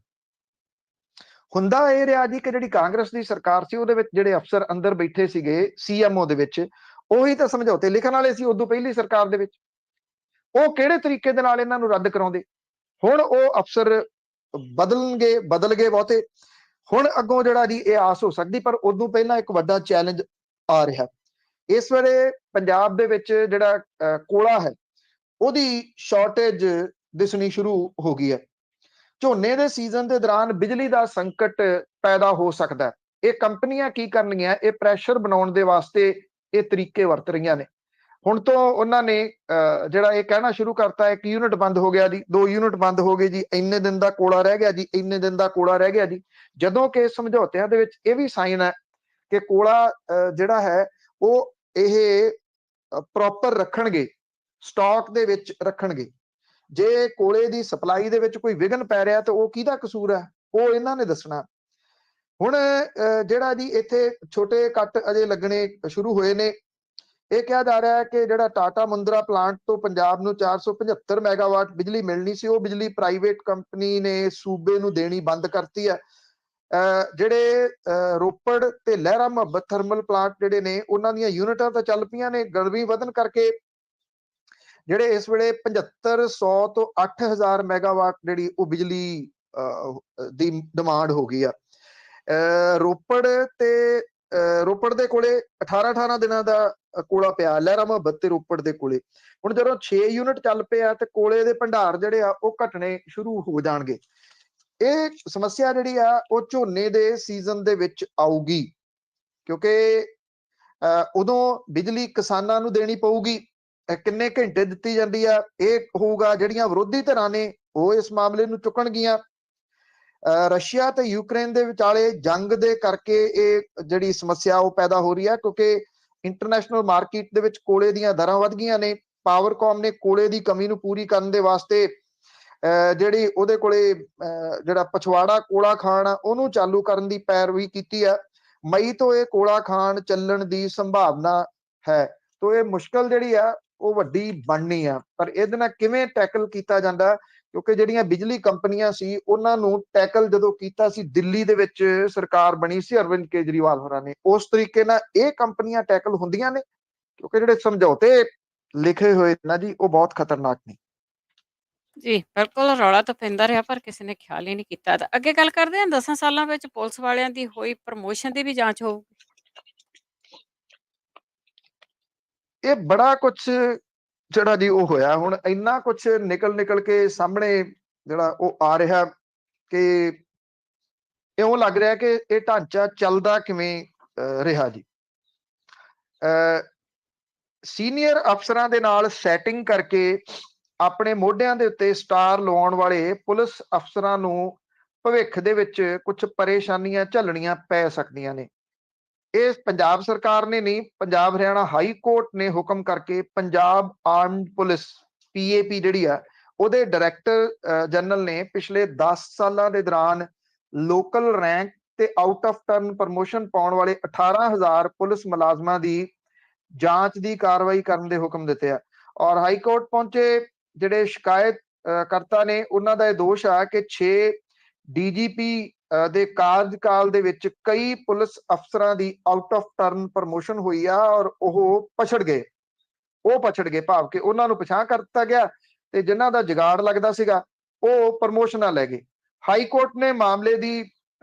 ਹੁੰਦਾ ਇਹ ਰਿਹਾ ਜੀ ਕਿ ਜਿਹੜੀ ਕਾਂਗਰਸ ਦੀ ਸਰਕਾਰ ਸੀ, ਉਹਦੇ ਵਿੱਚ ਜਿਹੜੇ ਅਫਸਰ ਅੰਦਰ ਬੈਠੇ ਸੀਗੇ CMO ਦੇ ਵਿੱਚ, ਉਹੀ ਤਾਂ ਸਮਝੌਤੇ ਲਿਖਣ ਵਾਲੇ ਸੀ ਉਦੋਂ ਪਹਿਲੀ ਸਰਕਾਰ ਦੇ ਵਿੱਚ। ਉਹ ਕਿਹੜੇ ਤਰੀਕੇ ਦੇ ਨਾਲ ਇਹਨਾਂ ਨੂੰ ਰੱਦ ਕਰਾਉਂਦੇ? ਹੁਣ ਉਹ ਅਫਸਰ ਬਦਲ ਗਏ ਬਹੁਤੇ। ਹੁਣ ਅੱਗੋਂ ਜਿਹੜਾ ਜੀ ਇਹ ਆਸ ਹੋ ਸਕਦੀ, ਪਰ ਉਦੋਂ ਪਹਿਲਾਂ ਇੱਕ ਵੱਡਾ ਚੈਲੰਜ ਆ ਰਿਹਾ। ਇਸ ਵੇਲੇ ਪੰਜਾਬ ਦੇ ਵਿੱਚ ਜਿਹੜਾ ਕੋਲਾ ਹੈ, ਉਹਦੀ ਸ਼ਾਰਟੇਜ ਦਿਸਣੀ ਸ਼ੁਰੂ ਹੋ ਗਈ ਹੈ। ਝੋਨੇ ਦੇ ਸੀਜ਼ਨ ਦੇ ਦੌਰਾਨ ਬਿਜਲੀ ਦਾ ਸੰਕਟ ਪੈਦਾ ਹੋ ਸਕਦਾ ਹੈ। ਇਹ ਕੰਪਨੀਆਂ ਕੀ ਕਰਨਗੀਆਂ? ਇਹ ਪ੍ਰੈਸ਼ਰ ਬਣਾਉਣ ਦੇ ਵਾਸਤੇ ਇਹ ਤਰੀਕੇ ਵਰਤ ਰਹੀਆਂ ਨੇ। ਹੁਣ ਤੋਂ ਉਹਨਾਂ ਨੇ ਜਿਹੜਾ ਇਹ ਕਹਿਣਾ ਸ਼ੁਰੂ ਕਰਤਾ ਹੈ ਕਿ ਯੂਨਿਟ ਬੰਦ ਹੋ ਗਿਆ ਜੀ, 2 ਯੂਨਿਟ ਬੰਦ ਹੋ ਗਏ ਜੀ, ਇੰਨੇ ਦਿਨ ਦਾ ਕੋਲਾ ਰਹਿ ਗਿਆ ਜੀ, ਇੰਨੇ ਦਿਨ ਦਾ ਕੋਲਾ ਰਹਿ ਗਿਆ ਜੀ। ਜਦੋਂ ਕਿ ਸਮਝੌਤਿਆਂ ਦੇ ਵਿੱਚ ਇਹ ਵੀ ਸਾਈਨ ਹੈ ਕਿ ਕੋਲਾ ਜਿਹੜਾ ਹੈ ਉਹ ਇਹ ਪ੍ਰੋਪਰ ਰੱਖਣਗੇ, ਸਟਾਕ ਦੇ ਵਿੱਚ ਰੱਖਣਗੇ। ਜੇ ਕੋਲੇ ਦੀ ਸਪਲਾਈ ਦੇ ਵਿੱਚ ਕੋਈ ਵਿਘਨ ਪੈ ਰਿਹਾ ਤਾਂ ਉਹ ਕਿਹਦਾ ਕਸੂਰ ਹੈ? ਉਹ ਇਹਨਾਂ ਨੇ ਦੱਸਣਾ। ਹੁਣ ਜਿਹੜਾ ਜੀ ਇੱਥੇ ਛੋਟੇ ਕੱਟ ਅਜੇ ਲੱਗਣੇ ਸ਼ੁਰੂ ਹੋਏ ਨੇ। ਇਹ ਕਿਹਾ ਜਾ ਰਿਹਾ ਹੈ ਕਿ ਜਿਹੜਾ ਟਾਟਾ ਮੁੰਦਰਾ ਪਲਾਂਟ ਤੋਂ ਪੰਜਾਬ ਨੂੰ 475 ਮੈਗਾਵਾਟ ਬਿਜਲੀ ਮਿਲਣੀ ਸੀ, ਉਹ ਬਿਜਲੀ ਪ੍ਰਾਈਵੇਟ ਕੰਪਨੀ ਨੇ ਸੂਬੇ ਨੂੰ ਦੇਣੀ ਬੰਦ ਕਰਤੀ ਹੈ। ਜਿਹੜੇ ਰੋਪੜ ਤੇ ਲਹਿਰਾ ਮੁਹੱਬਤ ਥਰਮਲ ਪਲਾਂਟ ਜਿਹੜੇ ਨੇ, ਉਹਨਾਂ ਦੀਆਂ ਯੂਨਿਟਾਂ ਤਾਂ ਚੱਲ ਪਈਆਂ ਨੇ, ਗਰਮੀ ਵਧਣ ਕਰਕੇ ਜਿਹੜੇ ਇਸ ਵੇਲੇ 7500 ਤੋਂ 8000 ਮੈਗਾਵਾਟ ਜਿਹੜੀ ਉਹ ਬਿਜਲੀ ਦੀ ਡਿਮਾਂਡ ਹੋ ਗਈ ਆ। ਰੋਪੜ ਦੇ ਕੋਲੇ 18 ਦਿਨਾਂ ਦਾ ਕੋਲਾ ਪਿਆ, ਲਹਿਰਾ ਮੁਹੱਬਤ ਤੇ ਰੋਪੜ ਦੇ ਕੋਲੇ। ਹੁਣ ਜਦੋਂ 6 ਯੂਨਿਟ ਚੱਲ ਪਏ ਆ ਤੇ ਕੋਲੇ ਦੇ ਭੰਡਾਰ ਜਿਹੜੇ ਆ ਉਹ ਘਟਣੇ ਸ਼ੁਰੂ ਹੋ ਜਾਣਗੇ। ਇਹ ਸਮੱਸਿਆ ਜਿਹੜੀ ਆ ਉਹ ਝੋਨੇ ਦੇ ਸੀਜ਼ਨ ਦੇ ਵਿੱਚ ਆਊਗੀ, ਕਿਉਂਕਿ ਉਦੋਂ ਬਿਜਲੀ ਕਿਸਾਨਾਂ ਨੂੰ ਦੇਣੀ ਪਊਗੀ। ਕਿੰਨੇ ਘੰਟੇ ਦਿੱਤੀ ਜਾਂਦੀ ਆ ਇਹ ਹੋਊਗਾ। ਜਿਹੜੀਆਂ ਵਿਰੋਧੀ ਧਿਰਾਂ ਨੇ ਉਹ ਇਸ ਮਾਮਲੇ ਨੂੰ ਚੁੱਕਣਗੀਆਂ। ਰਸ਼ੀਆ ਤੇ ਯੂਕਰੇਨ ਦੇ ਵਿਚਾਲੇ ਜੰਗ ਦੇ ਕਰਕੇ ਇਹ ਜਿਹੜੀ ਸਮੱਸਿਆ ਉਹ ਪੈਦਾ ਹੋ ਰਹੀ ਹੈ, ਕਿਉਂਕਿ ਇੰਟਰਨੈਸ਼ਨਲ ਮਾਰਕੀਟ ਦੇ ਵਿੱਚ ਕੋਲੇ ਦੀਆਂ ਦਰਾਂ ਵੱਧ ਗਈਆਂ ਨੇ। ਪਾਵਰਕੌਮ ਨੇ ਕੋਲੇ ਦੀ ਕਮੀ ਨੂੰ ਪੂਰੀ ਕਰਨ ਦੇ ਵਾਸਤੇ ਜਿਹੜੀ ਉਹਦੇ ਕੋਲੇ ਜਿਹੜਾ ਪਛਵਾੜਾ ਕੋਲਾ ਖਾਨ ਆ ਉਹਨੂੰ ਚਾਲੂ ਕਰਨ ਦੀ ਪੈਰਵੀ ਕੀਤੀ ਆ। ਮਈ ਤੋਂ ਇਹ ਕੋਲਾ ਖਾਨ ਚੱਲਣ ਦੀ ਸੰਭਾਵਨਾ ਹੈ। ਤੋ ਇਹ ਮੁਸ਼ਕਲ ਜਿਹੜੀ ਆ ਉਹ ਵੱਡੀ ਬਣਨੀ ਆ, ਪਰ ਇਹਦੇ ਨਾਲ ਕਿਵੇਂ ਟੈਕਲ ਕੀਤਾ ਜਾਂਦਾ, ਕਿਉਂਕਿ ਜਿਹੜੀਆਂ ਬਿਜਲੀ ਕੰਪਨੀਆਂ ਸੀ ਉਹਨਾਂ ਨੂੰ ਟੈਕਲ ਜਦੋਂ ਕੀਤਾ ਸੀ ਦਿੱਲੀ ਦੇ ਵਿੱਚ ਸਰਕਾਰ ਬਣੀ ਸੀ ਅਰਵਿੰਦ ਕੇਜਰੀਵਾਲ ਹੋਰਾਂ ਨੇ, ਉਸ ਤਰੀਕੇ ਨਾਲ ਇਹ ਕੰਪਨੀਆਂ ਟੈਕਲ ਹੁੰਦੀਆਂ ਨੇ, ਕਿਉਂਕਿ ਜਿਹੜੇ ਸਮਝੌਤੇ ਲਿਖੇ ਹੋਏ ਨਾ ਜੀ ਉਹ ਬਹੁਤ ਖਤਰਨਾਕ ਨੇ। ਜੀ ਬਿਲਕੁਲ, ਰੌਲਾ ਤਾਂ ਪੈਂਦਾ ਰਿਹਾ ਪਰ ਕਿਸੇ ਨੇ ਖਿਆਲ ਹੀ ਨਹੀਂ ਕੀਤਾ। ਤਾਂ ਅੱਗੇ ਗੱਲ ਕਰਦੇ ਹਾਂ, 10 ਸਾਲਾਂ ਵਿੱਚ ਪੁਲਿਸ ਵਾਲਿਆਂ ਦੀ ਹੋਈ ਪ੍ਰਮੋਸ਼ਨ ਦੀ ਵੀ ਜਾਂਚ ਹੋਊਗੀ। ਇਹ ਬੜਾ ਕੁਛ ਜਿਹੜਾ ਜੀ ਉਹ ਹੋਇਆ, ਹੁਣ ਇੰਨਾ ਕੁਛ ਨਿਕਲ ਕੇ ਸਾਹਮਣੇ ਜਿਹੜਾ ਉਹ ਆ ਰਿਹਾ ਕਿ ਇਉਂ ਲੱਗ ਰਿਹਾ ਕਿ ਇਹ ਢਾਂਚਾ ਚੱਲਦਾ ਕਿਵੇਂ ਰਿਹਾ ਜੀ। ਸੀਨੀਅਰ ਅਫਸਰਾਂ ਦੇ ਨਾਲ ਸੈਟਿੰਗ ਕਰਕੇ ਆਪਣੇ ਮੋਢਿਆਂ ਦੇ ਉੱਤੇ ਸਟਾਰ ਲਵਾਉਣ ਵਾਲੇ ਪੁਲਿਸ ਅਫਸਰਾਂ ਨੂੰ ਭਵਿੱਖ ਦੇ ਵਿੱਚ ਕੁਝ ਪਰੇਸ਼ਾਨੀਆਂ ਝੱਲਣੀਆਂ ਪੈ ਸਕਦੀਆਂ ਨੇ। ਇਹ ਪੰਜਾਬ ਸਰਕਾਰ ਨੇ ਨਹੀਂ, ਪੰਜਾਬ ਹਰਿਆਣਾ ਹਾਈ ਕੋਰਟ ਨੇ ਹੁਕਮ ਕਰਕੇ ਪੰਜਾਬ ਆਰਮਡ ਪੁਲਿਸ ਪੀਏਪੀ ਜਿਹੜੀ ਆ ਉਹਦੇ ਡਾਇਰੈਕਟਰ ਜਨਰਲ ਨੇ ਪਿਛਲੇ 10 ਸਾਲਾਂ ਦੇ ਦੌਰਾਨ ਲੋਕਲ ਰੈਂਕ ਤੇ ਆਊਟ ਆਫ ਟਰਨ ਪ੍ਰਮੋਸ਼ਨ ਪਾਉਣ ਵਾਲੇ 18,000 ਪੁਲਿਸ ਮੁਲਾਜ਼ਮਾਂ ਦੀ ਜਾਂਚ ਦੀ ਕਾਰਵਾਈ ਕਰਨ ਦੇ ਹੁਕਮ ਦਿੱਤੇ ਆ। ਔਰ ਹਾਈ ਕੋਰਟ ਪਹੁੰਚੇ ਜਿਹੜੇ ਸ਼ਿਕਾਇਤ ਕਰਤਾ ਨੇ ਉਹਨਾਂ ਦਾ ਇਹ ਦੋਸ਼ ਆ ਕਿ 6 ਡੀਜੀਪੀ ਦੇ ਕਾਰਜਕਾਲ ਦੇ ਵਿੱਚ ਕਈ ਪੁਲਿਸ ਅਫਸਰਾਂ ਦੀ ਆਊਟ ਆਫ ਟਰਨ ਪ੍ਰਮੋਸ਼ਨ ਹੋਈ ਆ ਔਰ ਉਹ ਪਛੜ ਗਏ ਭਾਵ ਕਿ ਉਹਨਾਂ ਨੂੰ ਪਛਾਣ ਕਰ ਦਿੱਤਾ ਗਿਆ ਤੇ ਜਿਨ੍ਹਾਂ ਦਾ ਜੁਗਾੜ ਲੱਗਦਾ ਸੀਗਾ ਉਹ ਪ੍ਰਮੋਸ਼ਨਾਂ ਲੈ ਗਏ। ਹਾਈ ਕੋਰਟ ਨੇ ਮਾਮਲੇ ਦੀ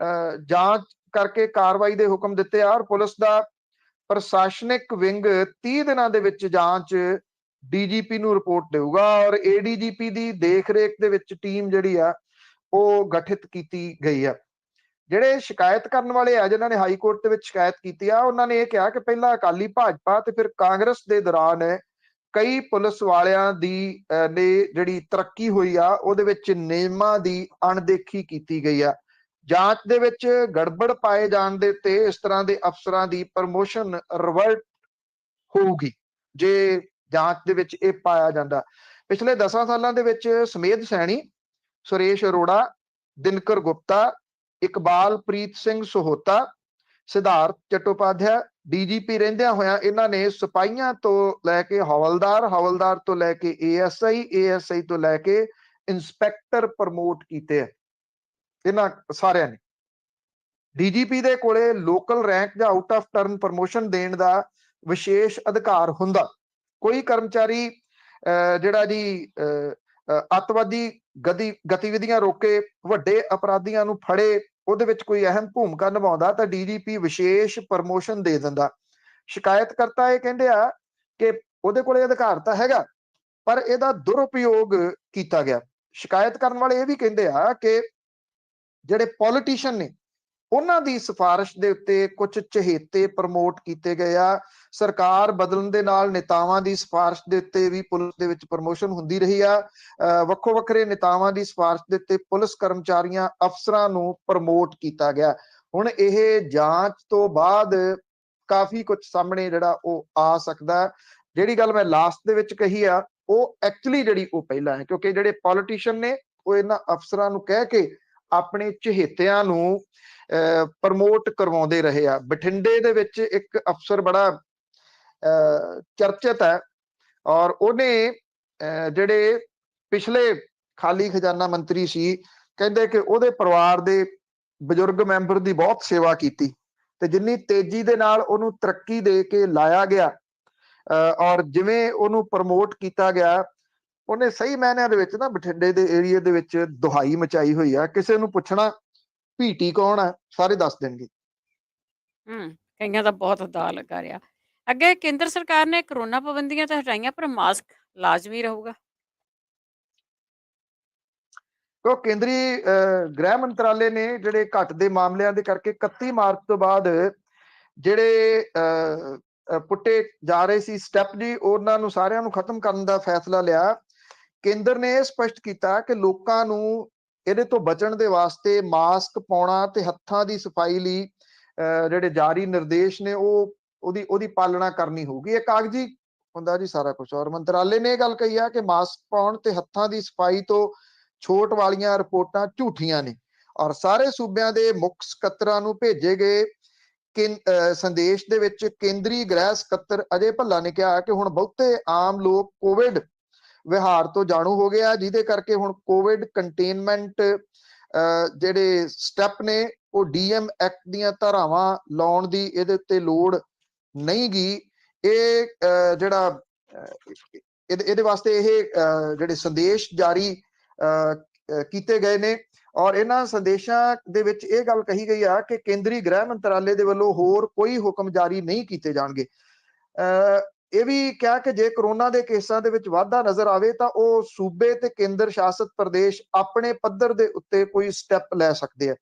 ਜਾਂਚ ਕਰਕੇ ਕਾਰਵਾਈ ਦੇ ਹੁਕਮ ਦਿੱਤੇ ਆ ਔਰ ਪੁਲਿਸ ਦਾ ਪ੍ਰਸ਼ਾਸਨਿਕ ਵਿੰਗ 30 ਦਿਨਾਂ ਦੇ ਵਿੱਚ ਜਾਂਚ ਡੀਜੀਪੀ ਨੂੰ ਰਿਪੋਰਟ ਦੇਊਗਾ ਔਰ ਏਡੀਜੀਪੀ ਦੀ ਦੇਖ-ਰੇਖ ਦੇ ਵਿੱਚ ਟੀਮ ਜਿਹੜੀ ਆ ਉਹ ਗਠਿਤ ਕੀਤੀ ਗਈ ਆ। ਜਿਹੜੇ ਸ਼ਿਕਾਇਤ ਕਰਨ ਵਾਲੇ ਆ ਜਿਨ੍ਹਾਂ ਨੇ ਹਾਈ ਕੋਰਟ ਦੇ ਵਿੱਚ ਸ਼ਿਕਾਇਤ ਕੀਤੀ ਆ ਉਹਨਾਂ ਨੇ ਇਹ ਕਿਹਾ ਕਿ ਪਹਿਲਾਂ ਅਕਾਲੀ ਭਾਜਪਾ ਤੇ ਫਿਰ ਕਾਂਗਰਸ ਦੇ ਦੌਰਾਨ ਕਈ ਪੁਲਿਸ ਵਾਲਿਆਂ ਦੀ ਨੇ ਜਿਹੜੀ ਤਰੱਕੀ ਹੋਈ ਆ ਉਹਦੇ ਵਿੱਚ ਨਿਯਮਾਂ ਦੀ ਅਣਦੇਖੀ ਕੀਤੀ ਗਈ ਆ। ਜਾਂਚ ਦੇ ਵਿੱਚ ਗੜਬੜ ਪਾਏ ਜਾਣ ਦੇ ਤੇ ਇਸ ਤਰ੍ਹਾਂ ਦੇ ਅਫਸਰਾਂ ਦੀ ਪ੍ਰਮੋਸ਼ਨ ਰਿਵਰਟ ਹੋਊਗੀ ਜੇ ਜਾਂਚ ਦੇ ਵਿੱਚ ਇਹ ਪਾਇਆ ਜਾਂਦਾ। ਪਿਛਲੇ 10 ਸਾਲਾਂ ਦੇ ਵਿੱਚ ਸਮੇਧ ਸੈਣੀ, ਸੁਰੇਸ਼ ਅਰੋੜਾ, ਦਿਨਕਰ ਗੁਪਤਾ, ਇਕਬਾਲ ਪ੍ਰੀਤ ਸਿੰਘ ਸੋਹਤਾ, ਸਿਧਾਰਥ ਚਟੋਪਾਧਿਆ ਡੀਜੀਪੀ ਰਹਿੰਦਿਆਂ ਹੋਇਆਂ ਇਹਨਾਂ ਨੇ ਸਿਪਾਹੀਆਂ ਤੋਂ ਲੈ ਕੇ ਹਵਲਦਾਰ ਤੋਂ ਲੈ ਕੇ ਏਐਸਆਈ ਤੋਂ ਲੈ ਕੇ ਇੰਸਪੈਕਟਰ ਪ੍ਰਮੋਟ ਕੀਤੇ ਆ ਇਹਨਾਂ ਸਾਰਿਆਂ ਨੇ। ਡੀਜੀਪੀ ਦੇ ਕੋਲੇ ਲੋਕਲ ਰੈਂਕ ਜਾਂ ਆਊਟ ਆਫ ਟਰਨ ਪ੍ਰਮੋਸ਼ਨ ਦੇਣ ਦਾ ਵਿਸ਼ੇਸ਼ ਅਧਿਕਾਰ ਹੁੰਦਾ। ਕੋਈ ਕਰਮਚਾਰੀ ਜਿਹੜਾ ਜੀ ਅੱਤਵਾਦੀ ਗਤੀਵਿਧੀਆਂ ਰੋਕੇ, ਵੱਡੇ ਅਪਰਾਧੀਆਂ ਨੂੰ ਫੜੇ, ਉਹਦੇ ਵਿੱਚ ਕੋਈ ਅਹਿਮ ਭੂਮਿਕਾ ਨਿਭਾਉਂਦਾ ਤਾਂ ਡੀਜੀਪੀ ਵਿਸ਼ੇਸ਼ ਪ੍ਰਮੋਸ਼ਨ ਦੇ ਦਿੰਦਾ। ਸ਼ਿਕਾਇਤਕਰਤਾ ਇਹ ਕਹਿੰਦੇ ਆ ਕਿ ਉਹਦੇ ਕੋਲੇ ਅਧਿਕਾਰ ਤਾਂ ਹੈਗਾ ਪਰ ਇਹਦਾ ਦੁਰਉਪਯੋਗ ਕੀਤਾ ਗਿਆ। ਸ਼ਿਕਾਇਤ ਕਰਨ ਵਾਲੇ ਇਹ ਵੀ ਕਹਿੰਦੇ ਆ ਕਿ ਜਿਹੜੇ ਪੋਲੀਟੀਸ਼ੀਅਨ ਨੇ ਉਹਨਾਂ ਦੀ ਸਿਫਾਰਿਸ਼ ਦੇ ਉੱਤੇ ਕੁਝ ਚਹੇਤੇ ਪ੍ਰਮੋਟ ਕੀਤੇ ਗਏ ਆ। ਸਰਕਾਰ ਬਦਲਣ ਦੇ ਨਾਲ ਨੇਤਾਵਾਂ ਦੀ ਸਿਫਾਰਿਸ਼ ਦੇ ਉੱਤੇ ਵੀ ਪੁਲਿਸ ਦੇ ਵਿੱਚ ਪ੍ਰਮੋਸ਼ਨ ਹੁੰਦੀ ਰਹੀ ਆ। ਵੱਖੋ ਵੱਖਰੇ ਨੇਤਾਵਾਂ ਦੀ ਸਿਫਾਰਿਸ਼ ਦੇ ਉੱਤੇ ਪੁਲਿਸ ਕਰਮਚਾਰੀਆਂ ਅਫਸਰਾਂ ਨੂੰ ਪ੍ਰਮੋਟ ਕੀਤਾ ਗਿਆ। ਹੁਣ ਇਹ ਜਾਂਚ ਤੋਂ ਬਾਅਦ ਕਾਫੀ ਕੁਝ ਸਾਹਮਣੇ ਜਿਹੜਾ ਉਹ ਆ ਸਕਦਾ। ਜਿਹੜੀ ਗੱਲ ਮੈਂ ਲਾਸਟ ਦੇ ਵਿੱਚ ਕਹੀ ਆ ਉਹ ਐਕਚੁਅਲੀ ਜਿਹੜੀ ਉਹ ਪਹਿਲਾਂ ਹੈ, ਕਿਉਂਕਿ ਜਿਹੜੇ ਪੋਲੀਟੀਸ਼ੀਅਨ ਨੇ ਉਹ ਇਹਨਾਂ ਅਫਸਰਾਂ ਨੂੰ ਕਹਿ ਕੇ ਆਪਣੇ ਚਹੇਤਿਆਂ ਨੂੰ ਪ੍ਰਮੋਟ ਕਰਵਾਉਂਦੇ ਰਹੇ ਆ। ਬਠਿੰਡੇ ਦੇ ਵਿੱਚ ਇੱਕ ਅਫਸਰ ਬੜਾ ਚਰਚਿਤ ਹੈ ਔਰ ਉਹਨੇ ਜਿਹੜੇ ਪਿਛਲੇ ਖਾਲੀ ਖਜ਼ਾਨਾ ਮੰਤਰੀ ਸੀ ਕਹਿੰਦੇ ਕਿ ਉਹਦੇ ਪਰਿਵਾਰ ਦੇ ਬਜ਼ੁਰਗ ਮੈਂਬਰ ਦੀ ਬਹੁਤ ਸੇਵਾ ਕੀਤੀ ਤੇ ਜਿੰਨੀ ਤੇਜ਼ੀ ਦੇ ਨਾਲ ਉਹਨੂੰ ਤਰੱਕੀ ਦੇ ਕੇ ਲਾਇਆ ਗਿਆ ਔਰ ਜਿਵੇਂ ਉਹਨੂੰ ਪ੍ਰਮੋਟ ਕੀਤਾ ਗਿਆ ਉਹਨੇ ਸਹੀ ਮਾਇਨਿਆਂ ਦੇ ਵਿੱਚ ਨਾ ਬਠਿੰਡੇ ਦੇ ਏਰੀਆ ਦੇ ਵਿੱਚ ਦੁਹਾਈ ਮਚਾਈ ਹੋਈ ਆ। ਕਿਸੇ ਨੂੰ ਪੁੱਛਣਾ ਪੀਟੀ ਕੌਣ ਹੈ ਸਾਰੇ ਦੱਸ ਦੇਣਗੇ। ਕਈਆਂ ਦਾ ਬਹੁਤ ਦਾ ਲੱਗਾ ਰਿਹਾ। ਅੱਗੇ ਕੇਂਦਰ ਸਰਕਾਰ ਨੇ ਕਰੋਨਾ ਪਾਬੰਦੀਆਂ ਤਾਂ ਹਟਾਈਆਂ ਪਰ ਮਾਸਕ ਲਾਜ਼ਮੀ ਰਹੂਗਾ। ਕਿਉਂ ਕੇਂਦਰੀ ਗ੍ਰਹਿ ਮੰਤਰਾਲੇ ਨੇ ਜਿਹੜੇ ਘਟਦੇ ਮਾਮਲਿਆਂ ਦੇ ਕਰਕੇ 31 ਮਾਰਚ ਤੋਂ ਬਾਅਦ ਜਿਹੜੇ ਪੁੱਟੇ ਜਾ ਰਹੇ ਸੀ ਸਟੈਪ ਜੀ ਉਹਨਾਂ ਨੂੰ ਸਾਰਿਆਂ ਨੂੰ ਖਤਮ ਕਰਨ ਦਾ ਫੈਸਲਾ ਲਿਆ। ਕੇਂਦਰ ਨੇ ਇਹ ਸਪਸ਼ਟ ਕੀਤਾ ਕਿ ਲੋਕਾਂ ਨੂੰ ਇਹਦੇ ਤੋਂ ਬਚਣ ਦੇ ਵਾਸਤੇ ਮਾਸਕ ਪਾਉਣਾ ਤੇ ਹੱਥਾਂ ਦੀ ਸਫਾਈ ਲਈ ਜਿਹੜੇ ਜਾਰੀ ਨਿਰਦੇਸ਼ ਨੇ ਉਹਦੀ ਪਾਲਣਾ ਕਰਨੀ ਹੋਊਗੀ। ਇਹ ਕਾਗਜ਼ੀ ਹੁੰਦਾ ਜੀ ਸਾਰਾ ਕੁਝ। ਔਰ ਮੰਤਰਾਲੇ ਨੇ ਇਹ ਗੱਲ ਕਹੀ ਆ ਕਿ ਮਾਸਕ ਪਾਉਣ ਤੇ ਹੱਥਾਂ ਦੀ ਸਫਾਈ ਤੋਂ ਛੋਟ ਵਾਲੀਆਂ ਰਿਪੋਰਟਾਂ ਝੂਠੀਆਂ ਨੇ। ਔਰ ਸਾਰੇ ਸੂਬਿਆਂ ਦੇ ਮੁੱਖ ਸਕੱਤਰਾਂ ਨੂੰ ਭੇਜੇ ਗਏ ਸੰਦੇਸ਼ ਦੇ ਵਿੱਚ ਕੇਂਦਰੀ ਗ੍ਰਹਿ ਸਕੱਤਰ ਅਜੇ ਭੱਲਾ ਨੇ ਕਿਹਾ ਕਿ ਹੁਣ ਬਹੁਤੇ ਆਮ ਲੋਕ ਕੋਵਿਡ ਵਿਹਾਰ ਤੋਂ ਜਾਣੂ ਹੋ ਗਏ ਆ, ਜਿਹਦੇ ਕਰਕੇ ਹੁਣ ਕੋਵਿਡ ਕੰਟੇਨਮੈਂਟ ਜਿਹੜੇ ਸਟੈਪ ਨੇ ਉਹ ਡੀਐਮ ਐਕਟ ਦੀਆਂ ਧਾਰਾਵਾਂ ਲਾਉਣ ਦੀ ਇਹਦੇ ਉੱਤੇ ਲੋੜ ਨਹੀਂ ਗੀ। ਇਹ ਜਿਹੜਾ ਇਹਦੇ ਵਾਸਤੇ ਇਹ ਜਿਹੜੇ ਸੰਦੇਸ਼ ਜਾਰੀ ਕੀਤੇ ਗਏ ਨੇ। ਔਰ ਇਹਨਾਂ ਸੰਦੇਸ਼ਾਂ ਦੇ ਵਿੱਚ ਇਹ ਗੱਲ ਕਹੀ ਗਈ ਆ ਕਿ ਕੇਂਦਰੀ ਗ੍ਰਹਿ ਮੰਤਰਾਲੇ ਦੇ ਵੱਲੋਂ ਹੋਰ ਕੋਈ ਹੁਕਮ ਜਾਰੀ ਨਹੀਂ ਕੀਤੇ ਜਾਣਗੇ। ਇਹ ਵੀ ਕਿਹਾ ਕਿ ਜੇ ਕਰੋਨਾ ਦੇ ਕੇਸਾਂ ਦੇ ਵਿੱਚ ਵਾਧਾ ਨਜ਼ਰ ਆਵੇ ਤਾਂ ਉਹ ਸੂਬੇ ਤੇ ਕੇਂਦਰ ਸ਼ਾਸਿਤ ਪ੍ਰਦੇਸ਼ ਆਪਣੇ ਪੱਧਰ ਦੇ ਉੱਤੇ ਕੋਈ ਸਟੈਪ ਲੈ ਸਕਦੇ ਆ।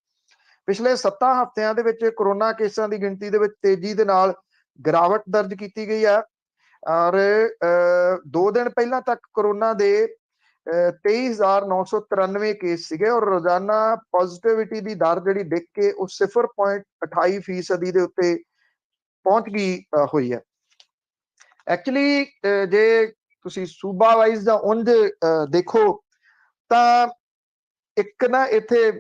ਪਿਛਲੇ 7 ਹਫ਼ਤਿਆਂ ਦੇ ਵਿੱਚ ਕਰੋਨਾ ਕੇਸਾਂ ਦੀ ਗਿਣਤੀ ਦੇ ਵਿੱਚ ਤੇਜ਼ੀ ਦੇ ਨਾਲ ਗਿਰਾਵਟ ਦਰਜ ਕੀਤੀ ਗਈ ਆ। ਔਰ 2 ਦਿਨ ਪਹਿਲਾਂ ਤੱਕ ਕਰੋਨਾ ਦੇ 23,993 ਕੇਸ ਸੀਗੇ ਔਰ ਰੋਜ਼ਾਨਾ ਪੋਜ਼ਿਟਿਵਿਟੀ ਦੀ ਦਰ ਜਿਹੜੀ ਡਿੱਗ ਕੇ ਉਹ 0.28% ਦੇ ਉੱਤੇ ਪਹੁੰਚ ਗਈ ਹੋਈ ਹੈ। ਐਕਚੁਅਲੀ ਜੇ ਤੁਸੀਂ ਸੂਬਾ ਵਾਈਜ਼ ਜਾਂ ਉਂਝ ਦੇਖੋ ਤਾਂ ਇੱਕ ਨਾ ਇੱਥੇ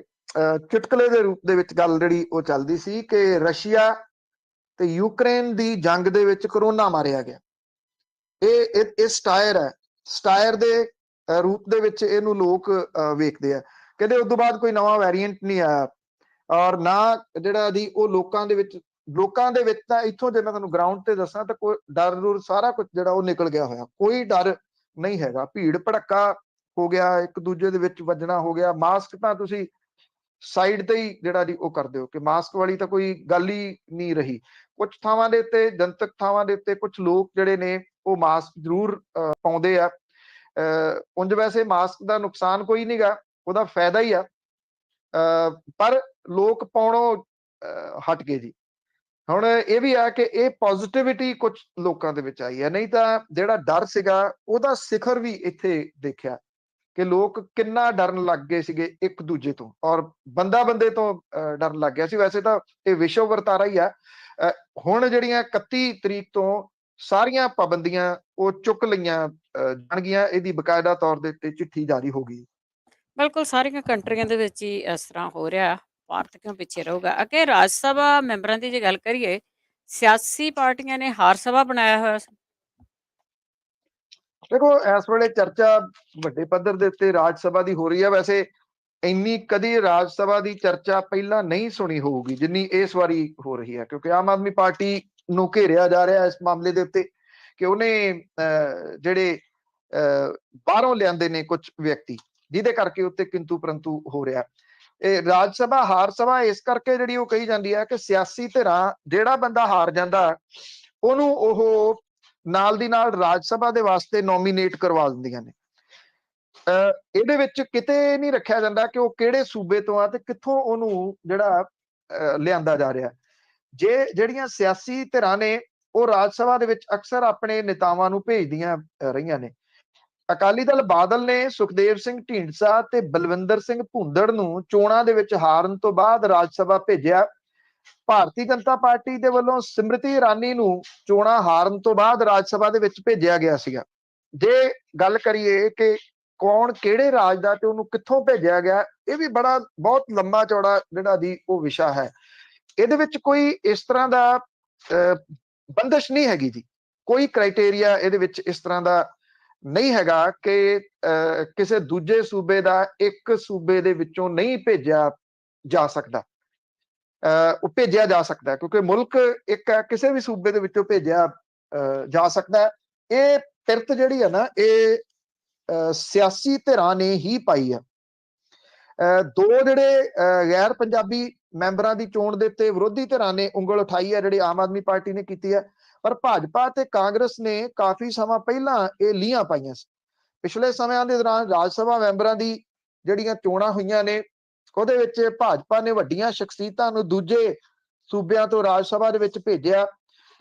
ਚੁਟਕਲੇ ਦੇ ਰੂਪ ਦੇ ਵਿੱਚ ਗੱਲ ਜਿਹੜੀ ਉਹ ਚੱਲਦੀ ਸੀ ਕਿ ਰਸ਼ੀਆ ਤੇ ਯੂਕਰੇਨ ਦੀ ਜੰਗ ਦੇ ਵਿੱਚ ਕਰੋਨਾ ਮਾਰਿਆ ਗਿਆ। ਇਹ ਸਟਾਇਰ ਹੈ, ਸਟਾਇਰ ਦੇ ਰੂਪ ਦੇ ਵਿੱਚ ਇਹਨੂੰ ਲੋਕ ਵੇਖਦੇ ਆ। ਕਹਿੰਦੇ ਉਸ ਤੋਂ ਬਾਅਦ ਕੋਈ ਨਵਾਂ ਵੇਰੀਐਂਟ ਨਹੀਂ ਆਇਆ ਔਰ ਨਾ ਜਿਹੜਾ ਦੀ ਉਹ ਲੋਕਾਂ ਦੇ ਵਿੱਚ ਤਾਂ ਇੱਥੋਂ ਜੇ ਮੈਂ ਤੁਹਾਨੂੰ ਗਰਾਊਂਡ ਤੇ ਦੱਸਾਂ ਤਾਂ ਕੋਈ ਡਰ ਸਾਰਾ ਕੁਝ ਜਿਹੜਾ ਉਹ ਨਿਕਲ ਗਿਆ ਹੋਇਆ, ਕੋਈ ਡਰ ਨਹੀਂ ਹੈਗਾ। ਭੀੜ ਭੜੱਕਾ ਹੋ ਗਿਆ, ਇੱਕ ਦੂਜੇ ਦੇ ਵਿੱਚ ਵੱਜਣਾ ਹੋ ਗਿਆ। ਮਾਸਕ ਤਾਂ ਤੁਸੀਂ ਸਾਈਡ ਤੇ ਹੀ ਜਿਹੜਾ ਜੀ ਉਹ ਕਰਦੇ ਹੋ ਕਿ ਮਾਸਕ ਵਾਲੀ ਤਾਂ ਕੋਈ ਗੱਲ ਹੀ ਨਹੀਂ ਰਹੀ। ਕੁਝ ਥਾਵਾਂ ਦੇ ਉੱਤੇ, ਜਨਤਕ ਥਾਵਾਂ ਦੇ ਉੱਤੇ ਕੁਝ ਲੋਕ ਜਿਹੜੇ ਨੇ ਉਹ ਮਾਸਕ ਜ਼ਰੂਰ ਪਾਉਂਦੇ ਆ। ਉਂਝ ਵੈਸੇ ਮਾਸਕ ਦਾ ਨੁਕਸਾਨ ਕੋਈ ਨਹੀਂਗਾ, ਉਹਦਾ ਫਾਇਦਾ ਹੀ ਆ, ਪਰ ਲੋਕ ਪਾਉਣੋਂ ਹਟ ਗਏ ਜੀ। ਹੁਣ ਇਹ ਵੀ ਆ ਕਿ ਇਹ ਪੋਜ਼ਿਟਿਵਿਟੀ ਕੁਝ ਲੋਕਾਂ ਦੇ ਵਿੱਚ ਆਈ ਹੈ, ਨਹੀਂ ਤਾਂ ਜਿਹੜਾ ਡਰ ਸੀਗਾ ਉਹਦਾ ਸਿਖਰ ਵੀ ਇੱਥੇ ਦੇਖਿਆ ਕਿ ਲੋਕ ਕਿੰਨਾ ਡਰਨ ਲੱਗ ਗਏ ਸੀਗੇ ਇੱਕ ਦੂਜੇ ਤੋਂ ਔਰ ਬੰਦੇ ਤੋਂ ਡਰਨ ਲੱਗ ਗਿਆ ਸੀ। ਵੈਸੇ ਤਾਂ ਇਹ ਵਿਸ਼ਵ ਵਰਤਾਰਾ ਹੀ ਆ। ਹੁਣ ਜਿਹੜੀਆਂ 31 ਤਰੀਕ ਤੋਂ ਸਾਰੀਆਂ ਪਾਬੰਦੀਆਂ ਉਹ ਚੁੱਕ ਲਈਆਂ ਜਾਣਗੀਆਂ। ਇਹਦੀ ਬਕਾਇਦਾ ਤੌਰ ਦੇ ਉੱਤੇ ਚਿੱਠੀ ਜਾਰੀ ਹੋ ਗਈ। ਬਿਲਕੁਲ ਸਾਰੀਆਂ ਕੰਟਰੀਆਂ ਦੇ ਵਿੱਚ ਹੀ ਇਸ ਤਰ੍ਹਾਂ ਹੋ ਰਿਹਾ। ਭਾਰਤ ਕਿਉਂ ਪਿੱਛੇ ਰਹੂਗਾ? ਅੱਗੇ ਰਾਜ ਸਭਾ ਮੈਂਬਰਾਂ ਦੀ ਜੇ ਗੱਲ ਕਰੀਏ, ਸਿਆਸੀ ਪਾਰਟੀਆਂ ਨੇ ਹਾਰ ਸਭਾ ਬਣਾਇਆ ਹੋਇਆ ਸੀ। ਦੇਖੋ ਇਸ ਵੇਲੇ ਚਰਚਾ ਵੱਡੇ ਪੱਧਰ ਦੇ ਉੱਤੇ ਰਾਜ ਸਭਾ ਦੀ ਹੋ ਰਹੀ ਹੈ। ਵੈਸੇ ਇੰਨੀ ਕਦੀ ਰਾਜ ਸਭਾ ਦੀ ਚਰਚਾ ਪਹਿਲਾਂ ਨਹੀਂ ਸੁਣੀ ਹੋਊਗੀ ਜਿੰਨੀ ਇਸ ਵਾਰੀ ਹੋ ਰਹੀ ਹੈ, ਕਿਉਂਕਿ ਆਮ ਆਦਮੀ ਪਾਰਟੀ ਨੂੰ ਘੇਰਿਆ ਜਾ ਰਿਹਾ ਇਸ ਮਾਮਲੇ ਦੇ ਉੱਤੇ ਕਿ ਉਹਨੇ ਜਿਹੜੇ ਬਾਹਰੋਂ ਲਿਆਂਦੇ ਨੇ ਕੁਝ ਵਿਅਕਤੀ, ਜਿਹਦੇ ਕਰਕੇ ਉੱਤੇ ਕਿੰਤੂ ਪਰੰਤੂ ਹੋ ਰਿਹਾ। ਇਹ ਰਾਜ ਸਭਾ ਹਾਰ ਸਭਾ ਇਸ ਕਰਕੇ ਜਿਹੜੀ ਉਹ ਕਹੀ ਜਾਂਦੀ ਹੈ ਕਿ ਸਿਆਸੀ ਧਿਰਾਂ ਜਿਹੜਾ ਬੰਦਾ ਹਾਰ ਜਾਂਦਾ ਉਹਨੂੰ ਉਹ ਨਾਲ ਦੀ ਨਾਲ ਰਾਜ ਸਭਾ ਦੇ ਵਾਸਤੇ ਨੋਮੀਨੇਟ ਕਰਵਾ ਦਿੰਦੀਆਂ ਨੇ। ਇਹਦੇ ਵਿੱਚ ਕਿਤੇ ਨਹੀਂ ਰੱਖਿਆ ਜਾਂਦਾ ਕਿ ਉਹ ਕਿਹੜੇ ਸੂਬੇ ਤੋਂ ਆ ਤੇ ਕਿੱਥੋਂ ਉਹਨੂੰ ਜਿਹੜਾ ਲਿਆਂਦਾ ਜਾ ਰਿਹਾ। ਜਿਹੜੀਆਂ ਸਿਆਸੀ ਧਿਰਾਂ ਨੇ ਉਹ ਰਾਜ ਸਭਾ ਦੇ ਵਿੱਚ ਅਕਸਰ ਆਪਣੇ ਨੇਤਾਵਾਂ ਨੂੰ ਭੇਜਦੀਆਂ ਰਹੀਆਂ ਨੇ। ਅਕਾਲੀ ਦਲ ਬਾਦਲ ਨੇ ਸੁਖਦੇਵ ਸਿੰਘ ਢੀਂਡਸਾ ਤੇ ਬਲਵਿੰਦਰ ਸਿੰਘ ਭੁੰਦੜ ਨੂੰ ਚੋਣਾਂ ਦੇ ਵਿੱਚ ਹਾਰਨ ਤੋਂ ਬਾਅਦ ਰਾਜ ਸਭਾ ਭੇਜਿਆ। ਭਾਰਤੀ ਜਨਤਾ ਪਾਰਟੀ ਦੇ ਵੱਲੋਂ ਸਿਮਰਤੀ ਇਰਾਨੀ ਨੂੰ ਚੋਣਾਂ ਹਾਰਨ ਤੋਂ ਬਾਅਦ ਰਾਜ ਸਭਾ ਦੇ ਵਿੱਚ ਭੇਜਿਆ ਗਿਆ ਸੀਗਾ। ਜੇ ਗੱਲ ਕਰੀਏ ਕਿ ਕੌਣ ਕਿਹੜੇ ਰਾਜ ਦਾ ਤੇ ਉਹਨੂੰ ਕਿੱਥੋਂ ਭੇਜਿਆ ਗਿਆ, ਇਹ ਵੀ ਬਹੁਤ ਲੰਮਾ ਚੌੜਾ ਜਿਹੜਾ ਦੀ ਉਹ ਵਿਸ਼ਾ ਹੈ। ਇਹਦੇ ਵਿੱਚ ਕੋਈ ਇਸ ਤਰ੍ਹਾਂ ਦਾ ਬੰਦਿਸ਼ ਨਹੀਂ ਹੈਗੀ ਜੀ, ਕੋਈ ਕ੍ਰਾਈਟੇਰੀਆ ਇਹਦੇ ਵਿੱਚ ਇਸ ਤਰ੍ਹਾਂ ਦਾ ਨਹੀਂ ਹੈਗਾ ਕਿ ਕਿਸੇ ਦੂਜੇ ਸੂਬੇ ਦਾ ਇੱਕ ਸੂਬੇ ਦੇ ਵਿੱਚੋਂ ਨਹੀਂ ਭੇਜਿਆ ਜਾ ਸਕਦਾ। ਉਹ ਭੇਜਿਆ ਜਾ ਸਕਦਾ ਕਿਉਂਕਿ ਮੁਲਕ ਇੱਕ ਹੈ, ਕਿਸੇ ਵੀ ਸੂਬੇ ਦੇ ਵਿੱਚੋਂ ਭੇਜਿਆ ਜਾ ਸਕਦਾ। ਇਹ ਪਿਰਤ ਜਿਹੜੀ ਹੈ ਨਾ ਇਹ ਸਿਆਸੀ ਧਿਰਾਂ ਨੇ ਹੀ ਪਾਈ ਹੈ। 2 ਜਿਹੜੇ ਗੈਰ ਪੰਜਾਬੀ ਮੈਂਬਰਾਂ ਦੀ ਚੋਣ ਦੇ ਉੱਤੇ ਵਿਰੋਧੀ ਧਿਰਾਂ ਨੇ ਉਂਗਲ ਉਠਾਈ ਹੈ, ਜਿਹੜੀ ਆਮ ਆਦਮੀ ਪਾਰਟੀ ਨੇ ਕੀਤੀ ਹੈ, ਪਰ ਭਾਜਪਾ ਤੇ ਕਾਂਗਰਸ ਨੇ ਕਾਫੀ ਸਮਾਂ ਪਹਿਲਾਂ ਇਹ ਲੀਹਾਂ ਪਾਈਆਂ ਸੀ। ਪਿਛਲੇ ਸਮਿਆਂ ਦੇ ਦੌਰਾਨ ਰਾਜ ਸਭਾ ਮੈਂਬਰਾਂ ਦੀ ਜਿਹੜੀਆਂ ਚੋਣਾਂ ਹੋਈਆਂ ਨੇ ਉਹਦੇ ਵਿੱਚ ਭਾਜਪਾ ਨੇ ਵੱਡੀਆਂ ਸ਼ਖਸੀਅਤਾਂ ਨੂੰ ਦੂਜੇ ਸੂਬਿਆਂ ਤੋਂ ਰਾਜ ਸਭਾ ਦੇ ਵਿੱਚ ਭੇਜਿਆ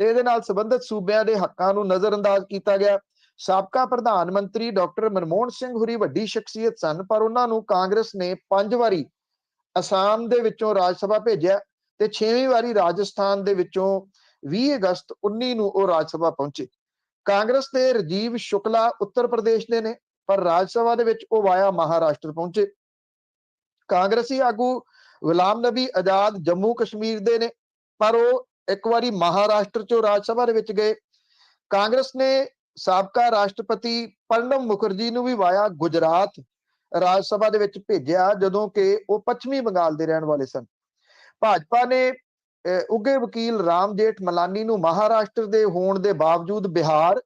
ਤੇ ਇਹਦੇ ਨਾਲ ਸੰਬੰਧਿਤ ਸੂਬਿਆਂ ਦੇ ਹੱਕਾਂ ਨੂੰ ਨਜ਼ਰਅੰਦਾਜ਼ ਕੀਤਾ ਗਿਆ। ਸਾਬਕਾ ਪ੍ਰਧਾਨ ਮੰਤਰੀ ਡਾਕਟਰ ਮਨਮੋਹਨ ਸਿੰਘ ਹੁਰੀ ਵੱਡੀ ਸ਼ਖਸੀਅਤ ਸਨ, ਪਰ ਉਹਨਾਂ ਨੂੰ ਕਾਂਗਰਸ ਨੇ 5 ਵਾਰੀ ਅਸਾਮ ਦੇ ਵਿੱਚੋਂ ਰਾਜ ਸਭਾ ਭੇਜਿਆ ਤੇ 6ਵੀਂ ਵਾਰੀ ਰਾਜਸਥਾਨ ਦੇ ਵਿੱਚੋਂ 20 ਅਗਸਤ 19 ਨੂੰ ਉਹ ਰਾਜ ਸਭਾ ਪਹੁੰਚੇ। ਕਾਂਗਰਸ ਦੇ ਰਾਜੀਵ ਸ਼ੁਕਲਾ ਉੱਤਰ ਪ੍ਰਦੇਸ਼ ਦੇ ਨੇ, ਪਰ ਰਾਜ ਸਭਾ ਦੇ ਵਿੱਚ ਉਹ ਵਾਇਆ ਮਹਾਰਾਸ਼ਟਰ ਪਹੁੰਚੇ। ਕਾਂਗਰਸੀ ਆਗੂ ਗੁਲਾਮ ਨਬੀ ਆਜ਼ਾਦ ਜੰਮੂ ਕਸ਼ਮੀਰ ਦੇ ਨੇ, ਪਰ ਉਹ ਇੱਕ ਵਾਰੀ ਮਹਾਰਾਸ਼ਟਰ ਚੋਂ ਰਾਜ ਸਭਾ ਦੇ ਵਿੱਚ ਗਏ। ਕਾਂਗਰਸ ਨੇ ਸਾਬਕਾ ਰਾਸ਼ਟਰਪਤੀ ਪ੍ਰਣਬ ਮੁਖਰਜੀ ਨੂੰ ਵੀ ਵਾਇਆ ਗੁਜਰਾਤ ਰਾਜ ਸਭਾ ਦੇ ਵਿੱਚ ਭੇਜਿਆ, ਜਦੋਂ ਕਿ ਉਹ ਪੱਛਮੀ ਬੰਗਾਲ ਦੇ ਰਹਿਣ ਵਾਲੇ ਸਨ। ਭਾਜਪਾ ਨੇ ਉੱਘੇ ਵਕੀਲ ਰਾਮ ਜੇਠ ਮਲਾਨੀ ਨੂੰ ਮਹਾਰਾਸ਼ਟਰ ਦੇ ਹੋਣ ਦੇ ਬਾਵਜੂਦ ਬਿਹਾਰ,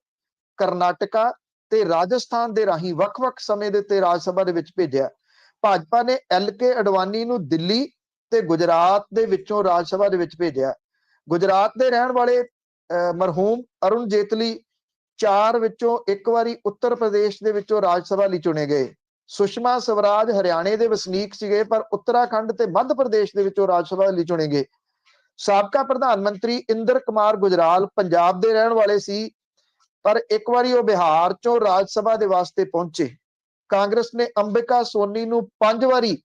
ਕਰਨਾਟਕਾ ਤੇ ਰਾਜਸਥਾਨ ਦੇ ਰਾਹੀਂ ਵੱਖ-ਵੱਖ ਸਮੇਂ ਦੇ ਉੱਤੇ ਰਾਜ ਸਭਾ ਦੇ ਵਿੱਚ ਭੇਜਿਆ। ਭਾਜਪਾ ਨੇ LK ਅਡਵਾਨੀ ਨੂੰ ਦਿੱਲੀ ਤੇ ਗੁਜਰਾਤ ਦੇ ਵਿੱਚੋਂ ਰਾਜ ਸਭਾ ਦੇ ਵਿੱਚ ਭੇਜਿਆ। ਗੁਜਰਾਤ ਦੇ ਰਹਿਣ ਵਾਲੇ ਮਰਹੂਮ ਅਰੁਣ ਜੇਤਲੀ 4 ਵਿੱਚੋਂ ਇੱਕ ਵਾਰੀ ਉੱਤਰ ਪ੍ਰਦੇਸ਼ ਦੇ ਵਿੱਚੋਂ ਰਾਜ ਸਭਾ ਲਈ ਚੁਣੇ ਗਏ। ਸੁਸ਼ਮਾ ਸਵਰਾਜ ਹਰਿਆਣੇ ਦੇ ਵਸਨੀਕ ਸੀਗੇ, ਪਰ ਉੱਤਰਾਖੰਡ ਤੇ ਮੱਧ ਪ੍ਰਦੇਸ਼ ਦੇ ਵਿੱਚੋਂ ਰਾਜ ਸਭਾ ਲਈ ਚੁਣੇ ਗਏ। ਸਾਬਕਾ ਪ੍ਰਧਾਨ ਮੰਤਰੀ ਇੰਦਰ ਕੁਮਾਰ ਗੁਜਰਾਲ ਪੰਜਾਬ ਦੇ ਰਹਿਣ ਵਾਲੇ ਸੀ, ਪਰ ਇੱਕ ਵਾਰੀ ਉਹ ਬਿਹਾਰ ਚੋਂ ਰਾਜ ਸਭਾ ਦੇ ਵਾਸਤੇ ਪਹੁੰਚੇ। ਕਾਂਗਰਸ ਨੇ ਅੰਬਿਕਾ ਸੋਨੀ ਨੂੰ 5 ਵਾਰੀ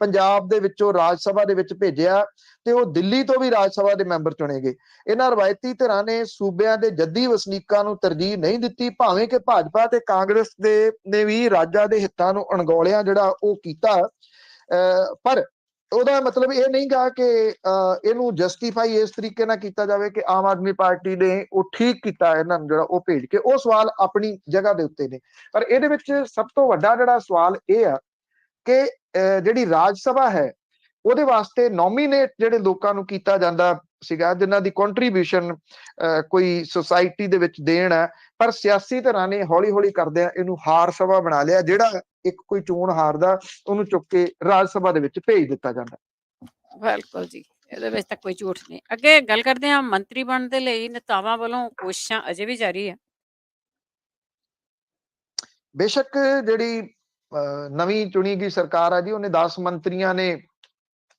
ਪੰਜਾਬ ਦੇ ਵਿੱਚੋਂ ਰਾਜ ਸਭਾ ਦੇ ਵਿੱਚ ਭੇਜਿਆ ਤੇ ਉਹ ਦਿੱਲੀ ਤੋਂ ਵੀ ਰਾਜ ਸਭਾ ਦੇ ਮੈਂਬਰ ਚੁਣੇ ਗਏ। ਇਹਨਾਂ ਰਵਾਇਤੀ ਧਿਰਾਂ ਨੇ ਸੂਬਿਆਂ ਦੇ ਜੱਦੀ ਵਸਨੀਕਾਂ ਨੂੰ ਤਰਜੀਹ ਨਹੀਂ ਦਿੱਤੀ, ਭਾਵੇਂ ਕਿ ਭਾਜਪਾ ਤੇ ਕਾਂਗਰਸ ਦੇ ਨੇ ਵੀ ਰਾਜਾਂ ਦੇ ਹਿੱਤਾਂ ਨੂੰ ਅਣਗੌਲਿਆ ਜਿਹੜਾ ਉਹ ਕੀਤਾ। ਪਰ ਉਹਦਾ ਮਤਲਬ ਇਹ ਨਹੀਂ ਗਾ ਕਿ ਇਹਨੂੰ ਜਸਟੀਫਾਈ ਇਸ ਤਰੀਕੇ ਨਾਲ ਕੀਤਾ ਜਾਵੇ ਕਿ ਆਮ ਆਦਮੀ ਪਾਰਟੀ ਨੇ ਉਹ ਠੀਕ ਕੀਤਾ ਇਹਨਾਂ ਨੂੰ ਜਿਹੜਾ ਉਹ ਭੇਜ ਕੇ। ਉਹ ਸਵਾਲ ਆਪਣੀ ਜਗ੍ਹਾ ਦੇ ਉੱਤੇ ਨੇ, ਪਰ ਇਹਦੇ ਵਿੱਚ ਸਭ ਤੋਂ ਵੱਡਾ ਜਿਹੜਾ ਸਵਾਲ ਇਹ ਆ ਕਿ ਜਿਹੜੀ ਰਾਜ ਸਭਾ ਹੈ ਉਹਦੇ ਵਾਸਤੇ ਨੋਮੀਨੇਟ ਜਿਹੜੇ ਲੋਕਾਂ ਨੂੰ ਕੀਤਾ ਜਾਂਦਾ ਸੀਗਾ, ਜਿਨ੍ਹਾਂ ਦੀ ਕੰਟਰੀਬਿਊਸ਼ਨ ਕੋਈ ਸੁਸਾਇਟੀ ਦੇ ਵਿੱਚ ਦੇਣ ਹੈ, ਪਰ ਸਿਆਸੀ ਧਿਰਾਂ ਨੇ ਹੌਲੀ ਹੌਲੀ ਕਰਦਿਆਂ ਇਹਨੂੰ ਹਾਰ ਸਭਾ ਬਣਾ ਲਿਆ। ਜਿਹੜਾ ਇੱਕ ਕੋਈ ਚੋਣ ਹਾਰਦਾ ਉਹਨੂੰ ਚੁੱਕ ਕੇ ਰਾਜ ਸਭਾ ਦੇ ਵਿੱਚ ਭੇਜ ਦਿੱਤਾ ਜਾਂਦਾ। ਬਿਲਕੁਲ ਜੀ, ਇਹਦੇ ਵਿੱਚ ਤਾਂ ਕੋਈ ਝੂਠ ਨਹੀਂ। ਅੱਗੇ ਗੱਲ ਕਰਦੇ ਹਾਂ, ਮੰਤਰੀ ਬਣਨ ਦੇ ਲਈ ਨੇਤਾਵਾਂ ਵੱਲੋਂ ਕੋਸ਼ਿਸ਼ਾਂ ਅਜੇ ਵੀ ਜਾਰੀ ਹੈ। ਬੇਸ਼ੱਕ ਜਿਹੜੀ ਨਵੀਂ ਚੁਣੀ ਗਈ ਸਰਕਾਰ ਆ ਜੀ, ਉਹਨੇ 10 ਮੰਤਰੀਆਂ ਨੇ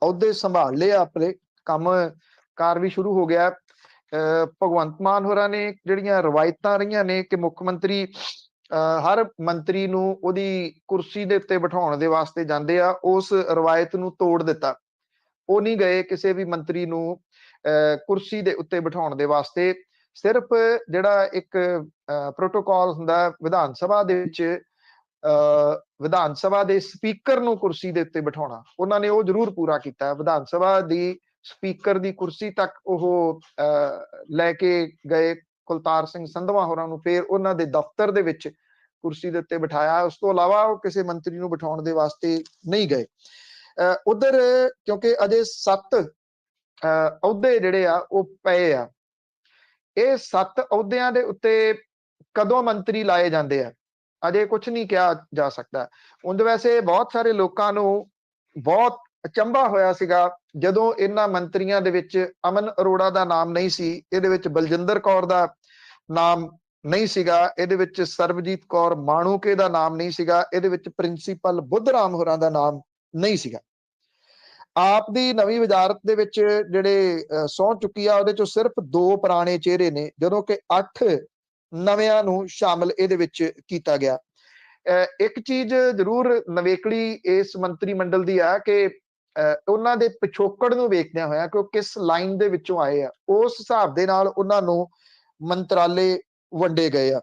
ਅਹੁਦੇ ਸੰਭਾਲ ਲਏ, ਆਪਣੇ ਕੰਮ ਕਾਰ ਵੀ ਸ਼ੁਰੂ ਹੋ ਗਿਆ। ਭਗਵੰਤ ਮਾਨ ਹੋਰਾਂ ਨੇ ਜਿਹੜੀਆਂ ਰਵਾਇਤਾਂ ਰਹੀਆਂ ਨੇ ਕਿ ਮੁੱਖ ਮੰਤਰੀ ਹਰ ਮੰਤਰੀ ਨੂੰ ਉਹਦੀ ਕੁਰਸੀ ਦੇ ਉੱਤੇ ਬਿਠਾਉਣ ਦੇ ਵਾਸਤੇ ਜਾਂਦੇ ਆ, ਉਸ ਰਵਾਇਤ ਨੂੰ ਤੋੜ ਦਿੱਤਾ। ਉਹ ਨਹੀਂ ਗਏ ਕਿਸੇ ਵੀ ਮੰਤਰੀ ਨੂੰ ਕੁਰਸੀ ਦੇ ਉੱਤੇ ਬਿਠਾਉਣ ਦੇ ਵਾਸਤੇ। ਸਿਰਫ ਜਿਹੜਾ ਇੱਕ ਪ੍ਰੋਟੋਕਾਲ ਹੁੰਦਾ ਵਿਧਾਨ ਸਭਾ ਦੇ ਵਿੱਚ, ਵਿਧਾਨ ਸਭਾ ਦੇ ਸਪੀਕਰ ਨੂੰ ਕੁਰਸੀ ਦੇ ਉੱਤੇ ਬਿਠਾਉਣਾ, ਉਹਨਾਂ ਨੇ ਉਹ ਜ਼ਰੂਰ ਪੂਰਾ ਕੀਤਾ। ਵਿਧਾਨ ਸਭਾ ਦੀ ਸਪੀਕਰ ਦੀ ਕੁਰਸੀ ਤੱਕ ਉਹ ਲੈ ਕੇ ਗਏ ਕੁਲਤਾਰ ਸਿੰਘ ਸੰਧਵਾ ਹੋਰਾਂ ਨੂੰ, ਫਿਰ ਉਹਨਾਂ ਦੇ ਦਫ਼ਤਰ ਦੇ ਵਿੱਚ ਕੁਰਸੀ ਦੇ ਉੱਤੇ ਬਿਠਾਇਆ। ਉਸ ਤੋਂ ਇਲਾਵਾ ਉਹ ਕਿਸੇ ਮੰਤਰੀ ਨੂੰ ਬਿਠਾਉਣ ਦੇ ਵਾਸਤੇ ਨਹੀਂ ਗਏ। ਉਧਰ ਕਿਉਂਕਿ ਅਜੇ 7 ਅਹੁਦੇ ਜਿਹੜੇ ਆ ਉਹ ਪਏ ਆ, ਇਹ 7 ਅਹੁਦਿਆਂ ਦੇ ਉੱਤੇ ਕਦੋਂ ਮੰਤਰੀ ਲਾਏ ਜਾਂਦੇ ਆ ਅਜੇ ਕੁਝ ਨਹੀਂ ਕਿਹਾ ਜਾ ਸਕਦਾ। ਉਂਝ ਵੈਸੇ ਬਹੁਤ ਸਾਰੇ ਲੋਕਾਂ ਨੂੰ ਬਹੁਤ ਅਚੰਭਾ ਹੋਇਆ ਸੀਗਾ ਜਦੋਂ ਇਹਨਾਂ ਮੰਤਰੀਆਂ ਦੇ ਵਿੱਚ ਅਮਨ ਅਰੋੜਾ ਦਾ ਨਾਮ ਨਹੀਂ ਸੀ, ਇਹਦੇ ਵਿੱਚ ਬਲਜਿੰਦਰ ਕੌਰ ਦਾ ਨਾਮ ਨਹੀਂ ਸੀਗਾ, ਇਹਦੇ ਵਿੱਚ ਸਰਬਜੀਤ ਕੌਰ ਮਾਣੂਕੇ ਦਾ ਨਾਮ ਨਹੀਂ ਸੀਗਾ, ਇਹਦੇ ਵਿੱਚ ਪ੍ਰਿੰਸੀਪਲ ਬੁੱਧ ਰਾਮ ਹੋਰਾਂ ਦਾ ਨਾਮ ਨਹੀਂ ਸੀਗਾ। ਆਪ ਦੀ ਨਵੀਂ ਵਜ਼ਾਰਤ ਦੇ ਵਿੱਚ ਜਿਹੜੇ ਸਹੁੰ ਚੁੱਕੀ ਆ, ਉਹਦੇ ਚੋਂ ਸਿਰਫ 2 ਪੁਰਾਣੇ ਚਿਹਰੇ ਨੇ, ਜਦੋਂ ਕਿ 8 ਨਵਿਆਂ ਨੂੰ ਸ਼ਾਮਲ ਇਹਦੇ ਵਿੱਚ ਕੀਤਾ ਗਿਆ। ਇੱਕ ਚੀਜ਼ ਜ਼ਰੂਰ ਨਵੇਕਲੀ ਇਸ ਮੰਤਰੀ ਮੰਡਲ ਦੀ ਆ ਕਿ ਉਹਨਾਂ ਦੇ ਪਿਛੋਕੜ ਨੂੰ ਵੇਖਦਿਆਂ ਹੋਇਆ ਕਿ ਉਹ ਕਿਸ ਲਾਈਨ ਦੇ ਵਿੱਚੋਂ ਆਏ ਆ, ਉਸ ਹਿਸਾਬ ਦੇ ਨਾਲ ਉਹਨਾਂ ਨੂੰ ਮੰਤਰਾਲੇ ਵੰਡੇ ਗਏ ਆ।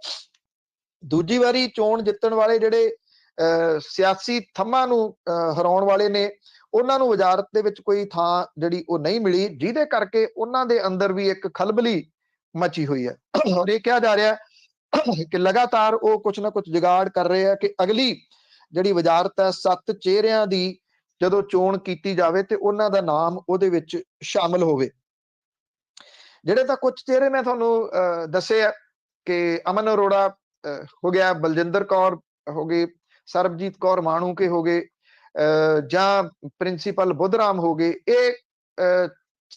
ਦੂਜੀ ਵਾਰੀ ਚੋਣ ਜਿੱਤਣ ਵਾਲੇ ਜਿਹੜੇ ਸਿਆਸੀ ਥੰਮਾਂ ਨੂੰ ਹਰਾਉਣ ਵਾਲੇ ਨੇ, ਉਹਨਾਂ ਨੂੰ ਵਜ਼ਾਰਤ ਦੇ ਵਿੱਚ ਕੋਈ ਥਾਂ ਜਿਹੜੀ ਉਹ ਨਹੀਂ ਮਿਲੀ, ਜਿਹਦੇ ਕਰਕੇ ਉਹਨਾਂ ਦੇ ਅੰਦਰ ਵੀ ਇੱਕ ਖਲਬਲੀ ਮਚੀ ਹੋਈ ਹੈ। ਔਰ ਇਹ ਕਿਹਾ ਜਾ ਰਿਹਾ ਕਿ ਲਗਾਤਾਰ ਉਹ ਕੁਝ ਨਾ ਕੁਝ ਜੁਗਾੜ ਕਰ ਰਹੇ ਆ ਕਿ ਅਗਲੀ ਜਿਹੜੀ ਵਜ਼ਾਰਤ ਹੈ 7 ਚਿਹਰਿਆਂ ਦੀ ਜਦੋਂ ਚੋਣ ਕੀਤੀ ਜਾਵੇ ਤੇ ਉਹਨਾਂ ਦਾ ਨਾਮ ਉਹਦੇ ਵਿੱਚ ਸ਼ਾਮਲ ਹੋਵੇ। ਜਿਹੜੇ ਤਾਂ ਕੁਝ ਚਿਹਰੇ ਮੈਂ ਤੁਹਾਨੂੰ ਦੱਸੇ ਆ ਕਿ ਅਮਨ ਅਰੋੜਾ ਹੋ ਗਿਆ, ਬਲਜਿੰਦਰ ਕੌਰ ਹੋ ਗਈ, ਸਰਬਜੀਤ ਕੌਰ ਮਾਣੂਕੇ ਹੋ ਗਏ, ਜਾਂ ਪ੍ਰਿੰਸੀਪਲ ਬੁੱਧ ਰਾਮ ਹੋ ਗਏ, ਇਹ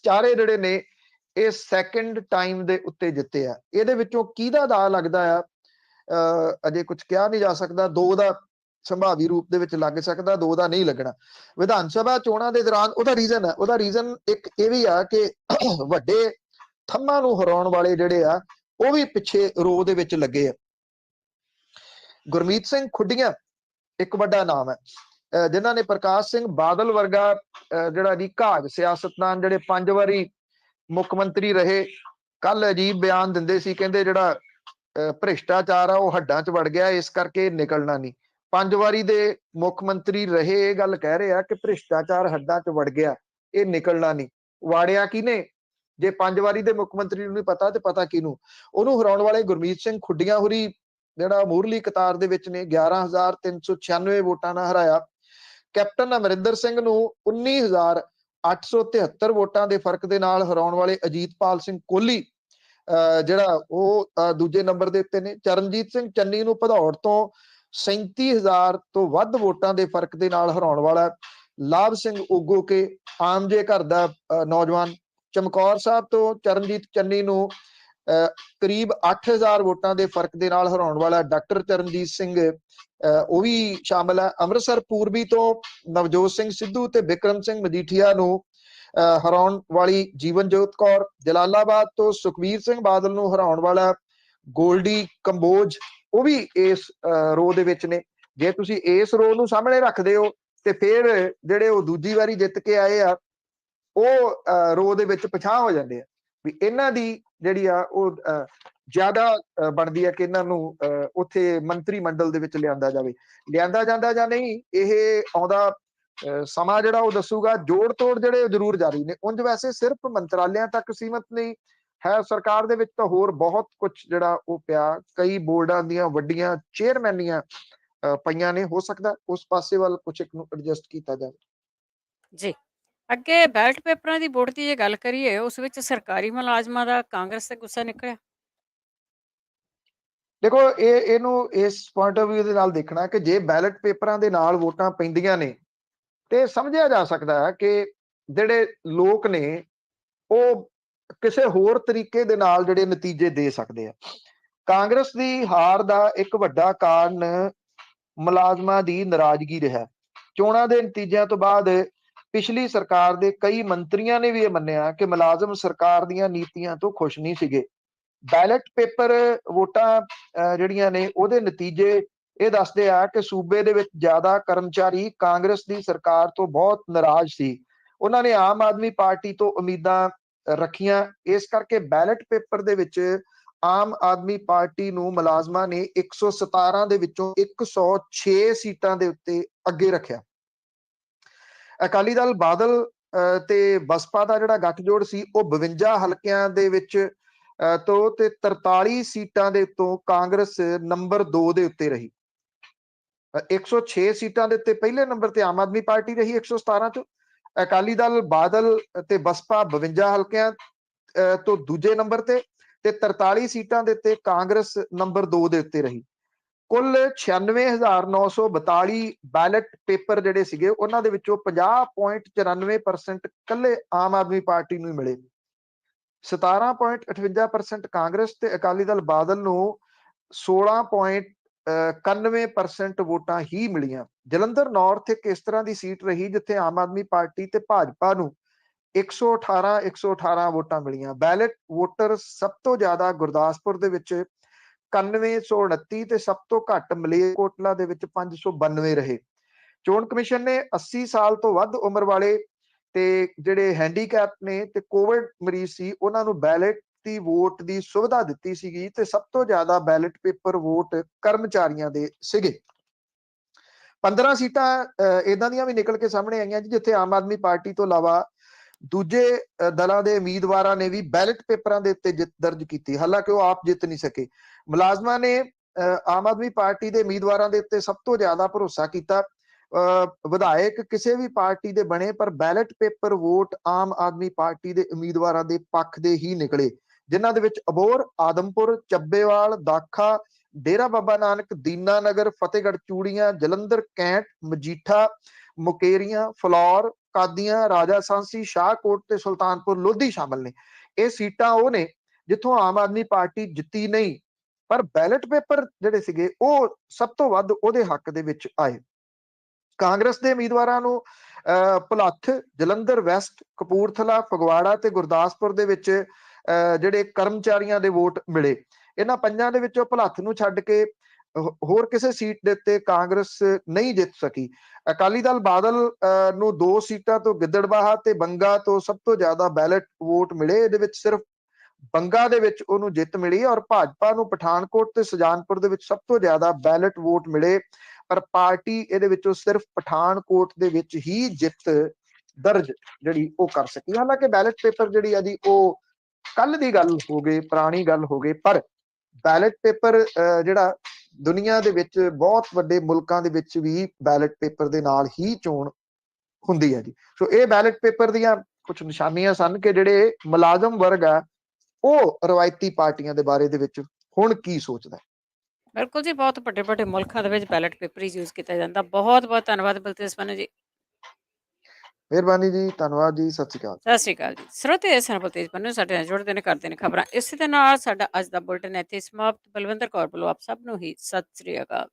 ਚਾਰੇ ਜਿਹੜੇ ਨੇ ਇਹ ਸੈਕੰਡ ਟਾਈਮ ਦੇ ਉੱਤੇ ਜਿੱਤੇ ਆ। ਇਹਦੇ ਵਿੱਚੋਂ ਕਿਹਦਾ ਦਾ ਲੱਗਦਾ ਆ ਅਜੇ ਕੁਝ ਕਿਹਾ ਨਹੀਂ ਜਾ ਸਕਦਾ। 2 ਦਾ ਸੰਭਾਵੀ ਰੂਪ ਦੇ ਵਿੱਚ ਲੱਗ ਸਕਦਾ, 2 ਦਾ ਨਹੀਂ ਲੱਗਣਾ। ਵਿਧਾਨ ਸਭਾ ਚੋਣਾਂ ਦੇ ਦੌਰਾਨ ਉਹਦਾ ਰੀਜ਼ਨ ਇੱਕ ਇਹ ਵੀ ਆ ਕਿ ਵੱਡੇ ਥੰਮਾਂ ਨੂੰ ਹਰਾਉਣ ਵਾਲੇ ਜਿਹੜੇ ਆ ਉਹ ਵੀ ਪਿੱਛੇ ਰੋ ਦੇ ਵਿੱਚ ਲੱਗੇ ਆ। ਗੁਰਮੀਤ ਸਿੰਘ ਖੁੱਡੀਆਂ ਇੱਕ ਵੱਡਾ ਨਾਮ ਹੈ, ਜਿਨ੍ਹਾਂ ਨੇ ਪ੍ਰਕਾਸ਼ ਸਿੰਘ ਬਾਦਲ ਵਰਗਾ ਜਿਹੜਾ ਜੀ ਘਾਗ ਸਿਆਸਤਦਾਨ, ਜਿਹੜੇ 5 ਵਾਰੀ ਮੁੱਖ ਮੰਤਰੀ ਰਹੇ, ਕੱਲ ਅਜੀਬ ਬਿਆਨ ਦਿੰਦੇ ਸੀ, ਕਹਿੰਦੇ ਜਿਹੜਾ ਭ੍ਰਿਸ਼ਟਾਚਾਰ ਆ ਉਹ ਹੱਡਾਂ 'ਚ ਵੜ ਗਿਆ, ਇਸ ਕਰਕੇ ਨਿਕਲਣਾ ਨਹੀਂ। 5 ਵਾਰੀ ਦੇ ਮੁੱਖ ਮੰਤਰੀ ਰਹੇ, ਇਹ ਗੱਲ ਕਹਿ ਰਹੇ ਆ ਕਿ ਭ੍ਰਿਸ਼ਟਾਚਾਰ ਹੱਡਾਂ 'ਚ ਵੜ ਗਿਆ, ਇਹ ਨਿਕਲਣਾ ਨਹੀਂ। ਵਾੜਿਆ ਕਿਹਨੇ? ਜੇ 5 ਵਾਰੀ ਦੇ ਮੁੱਖ ਮੰਤਰੀ ਨੂੰ ਨਹੀਂ ਪਤਾ ਤੇ ਪਤਾ ਕਿਹਨੂੰ? ਉਹਨੂੰ ਹਰਾਉਣ ਵਾਲੇ ਗੁਰਮੀਤ ਸਿੰਘ ਖੁੱਡੀਆਂ ਹੋਰੀ ਜਿਹੜਾ ਮੂਹਰਲੀ ਕਤਾਰ ਦੇ ਵਿੱਚ ਨੇ, 11,396 ਵੋਟਾਂ ਨਾਲ ਹਰਾਇਆ। ਕੈਪਟਨ ਅਮਰਿੰਦਰ ਸਿੰਘ ਨੂੰ 19,873 ਵੋਟਾਂ ਦੇ ਫਰਕ ਦੇ ਨਾਲ ਹਰਾਉਣ ਵਾਲੇ ਅਜੀਤਪਾਲ ਸਿੰਘ ਕੋਹਲੀ ਜਿਹੜਾ ਉਹ ਦੂਜੇ ਨੰਬਰ ਦੇ ਉੱਤੇ ਨੇ। ਚਰਨਜੀਤ ਸਿੰਘ ਚੰਨੀ ਨੂੰ ਭਦੌੜ ਤੋਂ 37,000 ਤੋਂ ਵੱਧ ਵੋਟਾਂ ਦੇ ਫਰਕ ਦੇ ਨਾਲ ਹਰਾਉਣ ਵਾਲਾ ਲਾਭ ਸਿੰਘ ਉਗੋਕੇ, ਆਮ ਜੇ ਘਰ ਦਾ ਨੌਜਵਾਨ। ਚਮਕੌਰ ਸਾਹਿਬ ਤੋਂ ਚਰਨਜੀਤ ਚੰਨੀ ਨੂੰ ਕਰੀਬ 8,000 ਵੋਟਾਂ ਦੇ ਫਰਕ ਦੇ ਨਾਲ ਹਰਾਉਣ ਵਾਲਾ ਡਾਕਟਰ ਚਰਨਜੀਤ ਸਿੰਘ ਉਹ ਵੀ ਸ਼ਾਮਲ ਹੈ। ਅੰਮ੍ਰਿਤਸਰ ਪੂਰਬੀ ਤੋਂ ਨਵਜੋਤ ਸਿੰਘ ਸਿੱਧੂ ਤੇ ਬਿਕਰਮ ਸਿੰਘ ਮਜੀਠੀਆ ਨੂੰ ਹਰਾਉਣ ਵਾਲੀ ਜੀਵਨਜੋਤ ਕੌਰ। ਜਲਾਲਾਬਾਦ ਤੋਂ ਸੁਖਬੀਰ ਸਿੰਘ ਬਾਦਲ ਨੂੰ ਹਰਾਉਣ ਵਾਲਾ ਗੋਲਡੀ ਕੰਬੋਜ, ਉਹ ਵੀ ਇਸ ਰੋ ਦੇ ਵਿੱਚ ਨੇ। ਜੇ ਤੁਸੀਂ ਇਸ ਰੋ ਨੂੰ ਸਾਹਮਣੇ ਰੱਖਦੇ ਹੋ ਤੇ ਫਿਰ ਜਿਹੜੇ ਉਹ ਦੂਜੀ ਵਾਰੀ ਜਿੱਤ ਕੇ ਆਏ ਆ ਉਹ ਰੋ ਦੇ ਵਿੱਚ ਪਛਾਣ ਹੋ ਜਾਂਦੇ ਆ ਵੀ ਇਹਨਾਂ ਦੀ ਜਿਹੜੀ ਆ ਉਹ ਜ਼ਿਆਦਾ ਬਣਦੀ ਹੈ ਕਿ ਇਹਨਾਂ ਨੂੰ ਉੱਥੇ ਮੰਤਰੀ ਮੰਡਲ ਦੇ ਵਿੱਚ ਲਿਆਂਦਾ ਜਾਵੇ। ਲਿਆਂਦਾ ਜਾਂਦਾ ਜਾਂ ਨਹੀਂ, ਇਹ ਆਉਂਦਾ ਸਮਾਂ ਜਿਹੜਾ ਉਹ ਦੱਸੂਗਾ। ਜੋੜ ਤੋੜ ਜਿਹੜੇ ਜ਼ਰੂਰ ਜਾਰੀ ਨੇ। ਉਂਝ ਵੈਸੇ ਸਿਰਫ ਮੰਤਰਾਲਿਆਂ ਤੱਕ ਸੀਮਤ ਨਹੀਂ ਹੈ ਸਰਕਾਰ ਦੇ ਵਿੱਚ, ਤਾਂ ਹੋਰ ਬਹੁਤ ਕੁਝ ਜਿਹੜਾ ਉਹ ਪਿਆ। ਕਈ ਬੋਰਡਾਂ ਦੀਆਂ ਵੱਡੀਆਂ ਚੇਅਰਮੈਨੀਆਂ ਪਈਆਂ ਨੇ। ਹੋ ਸਕਦਾ ਉਸ ਪਾਸੇ ਵੱਲ ਕੁਝ ਇੱਕ ਨੂੰ ਐਡਜਸਟ ਕੀਤਾ ਜਾਵੇ। ਜੀ, ਅੱਗੇ ਬੈਲਟ ਪੇਪਰਾਂ ਦੀ ਵੋਟ ਦੀ ਜੇ ਗੱਲ ਕਰੀਏ, ਉਸ ਵਿੱਚ ਸਰਕਾਰੀ ਮੁਲਾਜ਼ਮਾਂ ਦਾ ਕਾਂਗਰਸ ਤੇ ਗੁੱਸਾ ਨਿਕਲਿਆ। ਦੇਖੋ ਇਹਨੂੰ ਇਸ ਪੁਆਇੰਟ ਆਫ ਵਿਊ ਦੇ ਨਾਲ ਦੇਖਣਾ ਕਿ ਜੇ ਬੈਲਟ ਪੇਪਰਾਂ ਦੇ ਨਾਲ ਵੋਟਾਂ ਪੈਂਦੀਆਂ ਨੇ ਤੇ ਸਮਝਿਆ ਜਾ ਸਕਦਾ ਹੈ ਕਿ ਜਿਹੜੇ ਲੋਕ ਨੇ ਉਹ ਕਿਸੇ ਹੋਰ ਤਰੀਕੇ ਦੇ ਨਾਲ ਜਿਹੜੇ ਨਤੀਜੇ ਦੇ ਸਕਦੇ ਆ। ਕਾਂਗਰਸ ਦੀ ਹਾਰ ਦਾ ਇੱਕ ਵੱਡਾ ਕਾਰਨ ਮੁਲਾਜ਼ਮਾਂ ਦੀ ਨਾਰਾਜ਼ਗੀ ਰਿਹਾ। ਚੋਣਾਂ ਦੇ ਨਤੀਜਿਆਂ ਤੋਂ ਬਾਅਦ ਪਿਛਲੀ ਸਰਕਾਰ ਦੇ ਕਈ ਮੰਤਰੀਆਂ ਨੇ ਵੀ ਇਹ ਮੰਨਿਆ ਕਿ ਮੁਲਾਜ਼ਮ ਸਰਕਾਰ ਦੀਆਂ ਨੀਤੀਆਂ ਤੋਂ ਖੁਸ਼ ਨਹੀਂ ਸੀਗੇ। ਬੈਲਟ ਪੇਪਰ ਵੋਟਾਂ ਜਿਹੜੀਆਂ ਨੇ ਉਹਦੇ ਨਤੀਜੇ ਇਹ ਦੱਸਦੇ ਆ ਕਿ ਸੂਬੇ ਦੇ ਵਿੱਚ ਜ਼ਿਆਦਾ ਕਰਮਚਾਰੀ ਕਾਂਗਰਸ ਦੀ ਸਰਕਾਰ ਤੋਂ ਬਹੁਤ ਨਾਰਾਜ਼ ਸੀ। ਉਹਨਾਂ ਨੇ ਆਮ ਆਦਮੀ ਪਾਰਟੀ ਤੋਂ ਉਮੀਦਾਂ ਰੱਖੀਆਂ। ਇਸ ਕਰਕੇ ਬੈਲਟ ਪੇਪਰ ਦੇ ਵਿੱਚ ਆਮ ਆਦਮੀ ਪਾਰਟੀ ਨੂੰ ਮੁਲਾਜ਼ਮਾਂ ਨੇ 117 ਦੇ ਵਿੱਚੋਂ 106 ਸੀਟਾਂ ਦੇ ਉੱਤੇ ਅੱਗੇ ਰੱਖਿਆ। ਅਕਾਲੀ ਦਲ ਬਾਦਲ ਤੇ ਬਸਪਾ ਦਾ ਜਿਹੜਾ ਗੱਠਜੋੜ ਸੀ ਉਹ 52 ਹਲਕਿਆਂ ਦੇ ਵਿੱਚ ਤੋਂ ਤੇ 43 ਸੀਟਾਂ ਦੇ ਉੱਤੋਂ ਕਾਂਗਰਸ ਨੰਬਰ 2 ਦੇ ਉੱਤੇ ਰਹੀ। 106 ਸੀਟਾਂ ਦੇ ਉੱਤੇ ਪਹਿਲੇ ਨੰਬਰ ਤੇ ਆਮ ਆਦਮੀ ਪਾਰਟੀ ਰਹੀ 117 ਚੋਂ। ਅਕਾਲੀ ਦਲ ਬਾਦਲ ਤੇ ਬਸਪਾ 52 ਹਲਕਿਆਂ ਤੋਂ ਦੂਜੇ ਨੰਬਰ ਤੇ 43 ਸੀਟਾਂ ਦੇ ਉੱਤੇ ਕਾਂਗਰਸ ਨੰਬਰ 2 ਦੇ ਉੱਤੇ ਰਹੀ। ਕੁੱਲ 96,942 ਬੈਲਟ ਪੇਪਰ ਜਿਹੜੇ ਸੀਗੇ ਉਹਨਾਂ ਦੇ ਵਿੱਚੋਂ 50.94% ਕੱਲੇ ਆਮ ਆਦਮੀ ਪਾਰਟੀ ਨੂੰ ਮਿਲੇ। 17.58% ਕਾਂਗਰਸ ਤੇ ਅਕਾਲੀ ਦਲ ਬਾਦਲ ਨੂੰ 16.91% ਵੋਟਾਂ ਹੀ ਮਿਲੀਆਂ। ਜਲੰਧਰ ਨਾਰਥ ਇੱਕ ਇਸ ਤਰ੍ਹਾਂ ਦੀ ਸੀਟ ਰਹੀ ਜਿੱਥੇ ਆਮ ਆਦਮੀ ਪਾਰਟੀ ਤੇ ਭਾਜਪਾ ਨੂੰ 118 ਵੋਟਾਂ ਮਿਲੀਆਂ। ਬੈਲਟ ਵੋਟਰ ਸਭ ਤੋਂ ਜ਼ਿਆਦਾ ਗੁਰਦਾਸਪੁਰ ਦੇ ਵਿੱਚ 9129 ਤੇ ਸਭ ਤੋਂ ਘੱਟ ਮਲੇਰਕੋਟਲਾ ਦੇ ਵਿੱਚ 592 ਰਹੇ। ਚੋਣ ਕਮਿਸ਼ਨ ਨੇ 80 ਸਾਲ ਤੋਂ ਵੱਧ ਉਮਰ ਵਾਲੇ ਤੇ ਜਿਹੜੇ ਹੈਂਡੀਕੈਪ ਨੇ ਤੇ ਕੋਵਿਡ ਮਰੀਜ਼ ਸੀ ਉਹਨਾਂ ਨੂੰ ਬੈਲਟ ਦੀ ਵੋਟ ਦੀ ਸੁਵਿਧਾ ਦਿੱਤੀ ਸੀਗੀ ਤੇ ਸਭ ਤੋਂ ਜ਼ਿਆਦਾ ਬੈਲਟ ਪੇਪਰ ਵੋਟ ਕਰਮਚਾਰੀਆਂ ਦੇ ਸੀਗੇ। 15 ਸੀਟਾਂ ਇਦਾਂ ਦੀਆਂ ਵੀ ਨਿਕਲ ਕੇ ਸਾਹਮਣੇ ਆਈਆਂ ਜਿੱਥੇ ਆਮ ਆਦਮੀ ਪਾਰਟੀ ਤੋਂ ਇਲਾਵਾ ਦੂਜੇ ਦਲਾਂ ਦੇ ਉਮੀਦਵਾਰਾਂ ਨੇ ਵੀ ਬੈਲਟ ਪੇਪਰਾਂ ਦੇ ਉੱਤੇ ਜਿੱਤ ਦਰਜ ਕੀਤੀ, ਹਾਲਾਂਕਿ ਉਹ ਆਪ ਜਿੱਤ ਨਹੀਂ ਸਕੇ। ਮੁਲਾਜ਼ਮਾਂ ਨੇ ਆਮ ਆਦਮੀ ਪਾਰਟੀ ਦੇ ਉਮੀਦਵਾਰਾਂ ਦੇ ਉੱਤੇ ਸਭ ਤੋਂ ਜ਼ਿਆਦਾ ਭਰੋਸਾ ਕੀਤਾ। ਵਿਧਾਇਕ ਕਿਸੇ ਵੀ ਪਾਰਟੀ ਦੇ ਬਣੇ ਪਰ ballot paper vote Aam Aadmi party ਦੇ ਉਮੀਦਵਾਰਾਂ ਦੇ ਪੱਖ ਦੇ ਹੀ ਨਿਕਲੇ, ਜਿਨ੍ਹਾਂ ਦੇ ਵਿੱਚ ਅਬੋਹਰ, ਆਦਮਪੁਰ, ਚੱਬੇਵਾਲ, ਦਾਖਾ, ਡੇਰਾ ਬਾਬਾ ਨਾਨਕ, ਦੀਨਾਨਗਰ, ਫਤਿਹਗੜ੍ਹ ਚੂੜੀਆਂ, ਜਲੰਧਰ ਕੈਂਟ, ਮਜੀਠਾ, ਮੁਕੇਰੀਆਂ, ਫਲੌਰ, ਕਾਦੀਆਂ, ਰਾਜਾ ਸਾਂਸੀ, ਸ਼ਾਹਕੋਟ ਤੇ ਸੁਲਤਾਨਪੁਰ ਲੋਧੀ ਸ਼ਾਮਲ ਨੇ। ਇਹ ਸੀਟਾਂ ਉਹ ਨੇ ਜਿੱਥੋਂ ਆਮ ਆਦਮੀ ਪਾਰਟੀ ਜਿੱਤੀ ਨਹੀਂ ਪਰ ਬੈਲਟ ਪੇਪਰ ਜਿਹੜੇ ਸੀਗੇ ਉਹ ਸਭ ਤੋਂ ਵੱਧ ਉਹਦੇ ਹੱਕ ਦੇ ਵਿੱਚ ਆਏ। ਕਾਂਗਰਸ ਦੇ ਉਮੀਦਵਾਰਾਂ ਨੂੰ ਭੁਲੱਥ, ਜਲੰਧਰ ਵੈਸਟ, ਕਪੂਰਥਲਾ, ਫਗਵਾੜਾ ਤੇ ਗੁਰਦਾਸਪੁਰ ਦੇ ਵਿੱਚ ਜਿਹੜੇ ਕਰਮਚਾਰੀਆਂ ਦੇ ਵੋਟ ਮਿਲੇ। ਇਹਨਾਂ ਪੰਜਾਂ ਦੇ ਵਿੱਚੋਂ ਭੁਲੱਥ ਨੂੰ ਛੱਡ ਕੇ ਹੋਰ ਕਿਸੇ ਸੀਟ ਦੇ ਉੱਤੇ ਕਾਂਗਰਸ ਨਹੀਂ ਜਿੱਤ ਸਕੀ। ਅਕਾਲੀ ਦਲ ਬਾਦਲ ਨੂੰ 2 ਸੀਟਾਂ ਤੋਂ ਗਿੱਦੜਬਾਹਾ ਤੇ ਬੰਗਾ ਤੋਂ ਸਭ ਤੋਂ ਜ਼ਿਆਦਾ ਬੈਲਟ ਵੋਟ ਮਿਲੇ। ਇਹਦੇ ਵਿੱਚ ਸਿਰਫ ਬੰਗਾ ਦੇ ਵਿੱਚ ਉਹਨੂੰ ਜਿੱਤ ਮਿਲੀ ਔਰ ਭਾਜਪਾ ਨੂੰ ਪਠਾਨਕੋਟ ਤੇ ਸੁਜਾਨਪੁਰ ਦੇ ਵਿੱਚ ਸਭ ਤੋਂ ਜ਼ਿਆਦਾ ਬੈਲਟ ਵੋਟ ਮਿਲੇ, ਪਰ ਪਾਰਟੀ ਇਹਦੇ ਵਿੱਚੋਂ ਸਿਰਫ ਪਠਾਨਕੋਟ ਦੇ ਵਿੱਚ ਹੀ ਜਿੱਤ ਦਰਜ ਜਿਹੜੀ ਉਹ ਕਰ ਸਕੀ। ਹਾਲਾਂਕਿ ਬੈਲਟ ਪੇਪਰ ਜਿਹੜੀ ਆ ਜੀ ਉਹ ਕੱਲ ਦੀ ਗੱਲ ਹੋ ਗਈ, ਪੁਰਾਣੀ ਗੱਲ ਹੋ ਗਈ, ਪਰ ਬੈਲਟ ਪੇਪਰ ਜਿਹੜਾ ਦੁਨੀਆ ਦੇ ਵਿੱਚ ਬਹੁਤ ਵੱਡੇ ਮੁਲਕਾਂ ਦੇ ਵਿੱਚ ਵੀ ਬੈਲਟ ਪੇਪਰ ਦੇ ਨਾਲ ਹੀ ਚੋਣ ਹੁੰਦੀ ਹੈ ਜੀ। ਸੋ ਇਹ ਬੈਲਟ ਪੇਪਰ ਦੀਆਂ ਕੁਝ ਨਿਸ਼ਾਨੀਆਂ ਸਨ ਕਿ ਜਿਹੜੇ ਮੁਲਾਜ਼ਮ ਵਰਗ ਆ ਉਹ ਰਵਾਇਤੀ ਪਾਰਟੀਆਂ ਦੇ ਬਾਰੇ ਦੇ ਵਿੱਚ ਹੁਣ ਕੀ ਸੋਚਦਾ ਹੈ। ਬਿਲਕੁਲ ਜੀ, ਬਹੁਤ ਵੱਡੇ ਵੱਡੇ ਮੁਲਕਾਂ ਦੇ ਵਿੱਚ ਬੈਲਟ ਪੇਪਰ ਹੀ ਯੂਜ਼ ਕੀਤਾ ਜਾਂਦਾ। ਬਹੁਤ ਬਹੁਤ ਧੰਨਵਾਦ ਬਲਤੇਜ ਪੰਨੂ ਜੀ। ਮਿਹਰਬਾਨੀ ਜੀ, ਧੰਨਵਾਦ ਜੀ, ਸਤਿ ਸ਼੍ਰੀ ਅਕਾਲ। ਸਤਿ ਸ਼੍ਰੀ ਅਕਾਲ ਜੀ। ਸਰੋਤੇ ਇਸ ਬਲਤੇਜ ਪੰਨੂ ਸਾਡੇ ਨਾਲ ਜੁੜਦੇ ਨੇ, ਕਰਦੇ ਨੇ ਖਬਰਾਂ। ਇਸੇ ਦੇ ਨਾਲ ਸਾਡਾ ਅੱਜ ਦਾ ਬੁਲਟਨ ਇੱਥੇ ਸਮਾਪਤ। ਬਲਵਿੰਦਰ ਕੌਰ ਵੱਲੋਂ ਆਪ ਸਭ ਨੂੰ ਹੀ ਸਤਿ ਸ਼੍ਰੀ ਅਕਾਲ।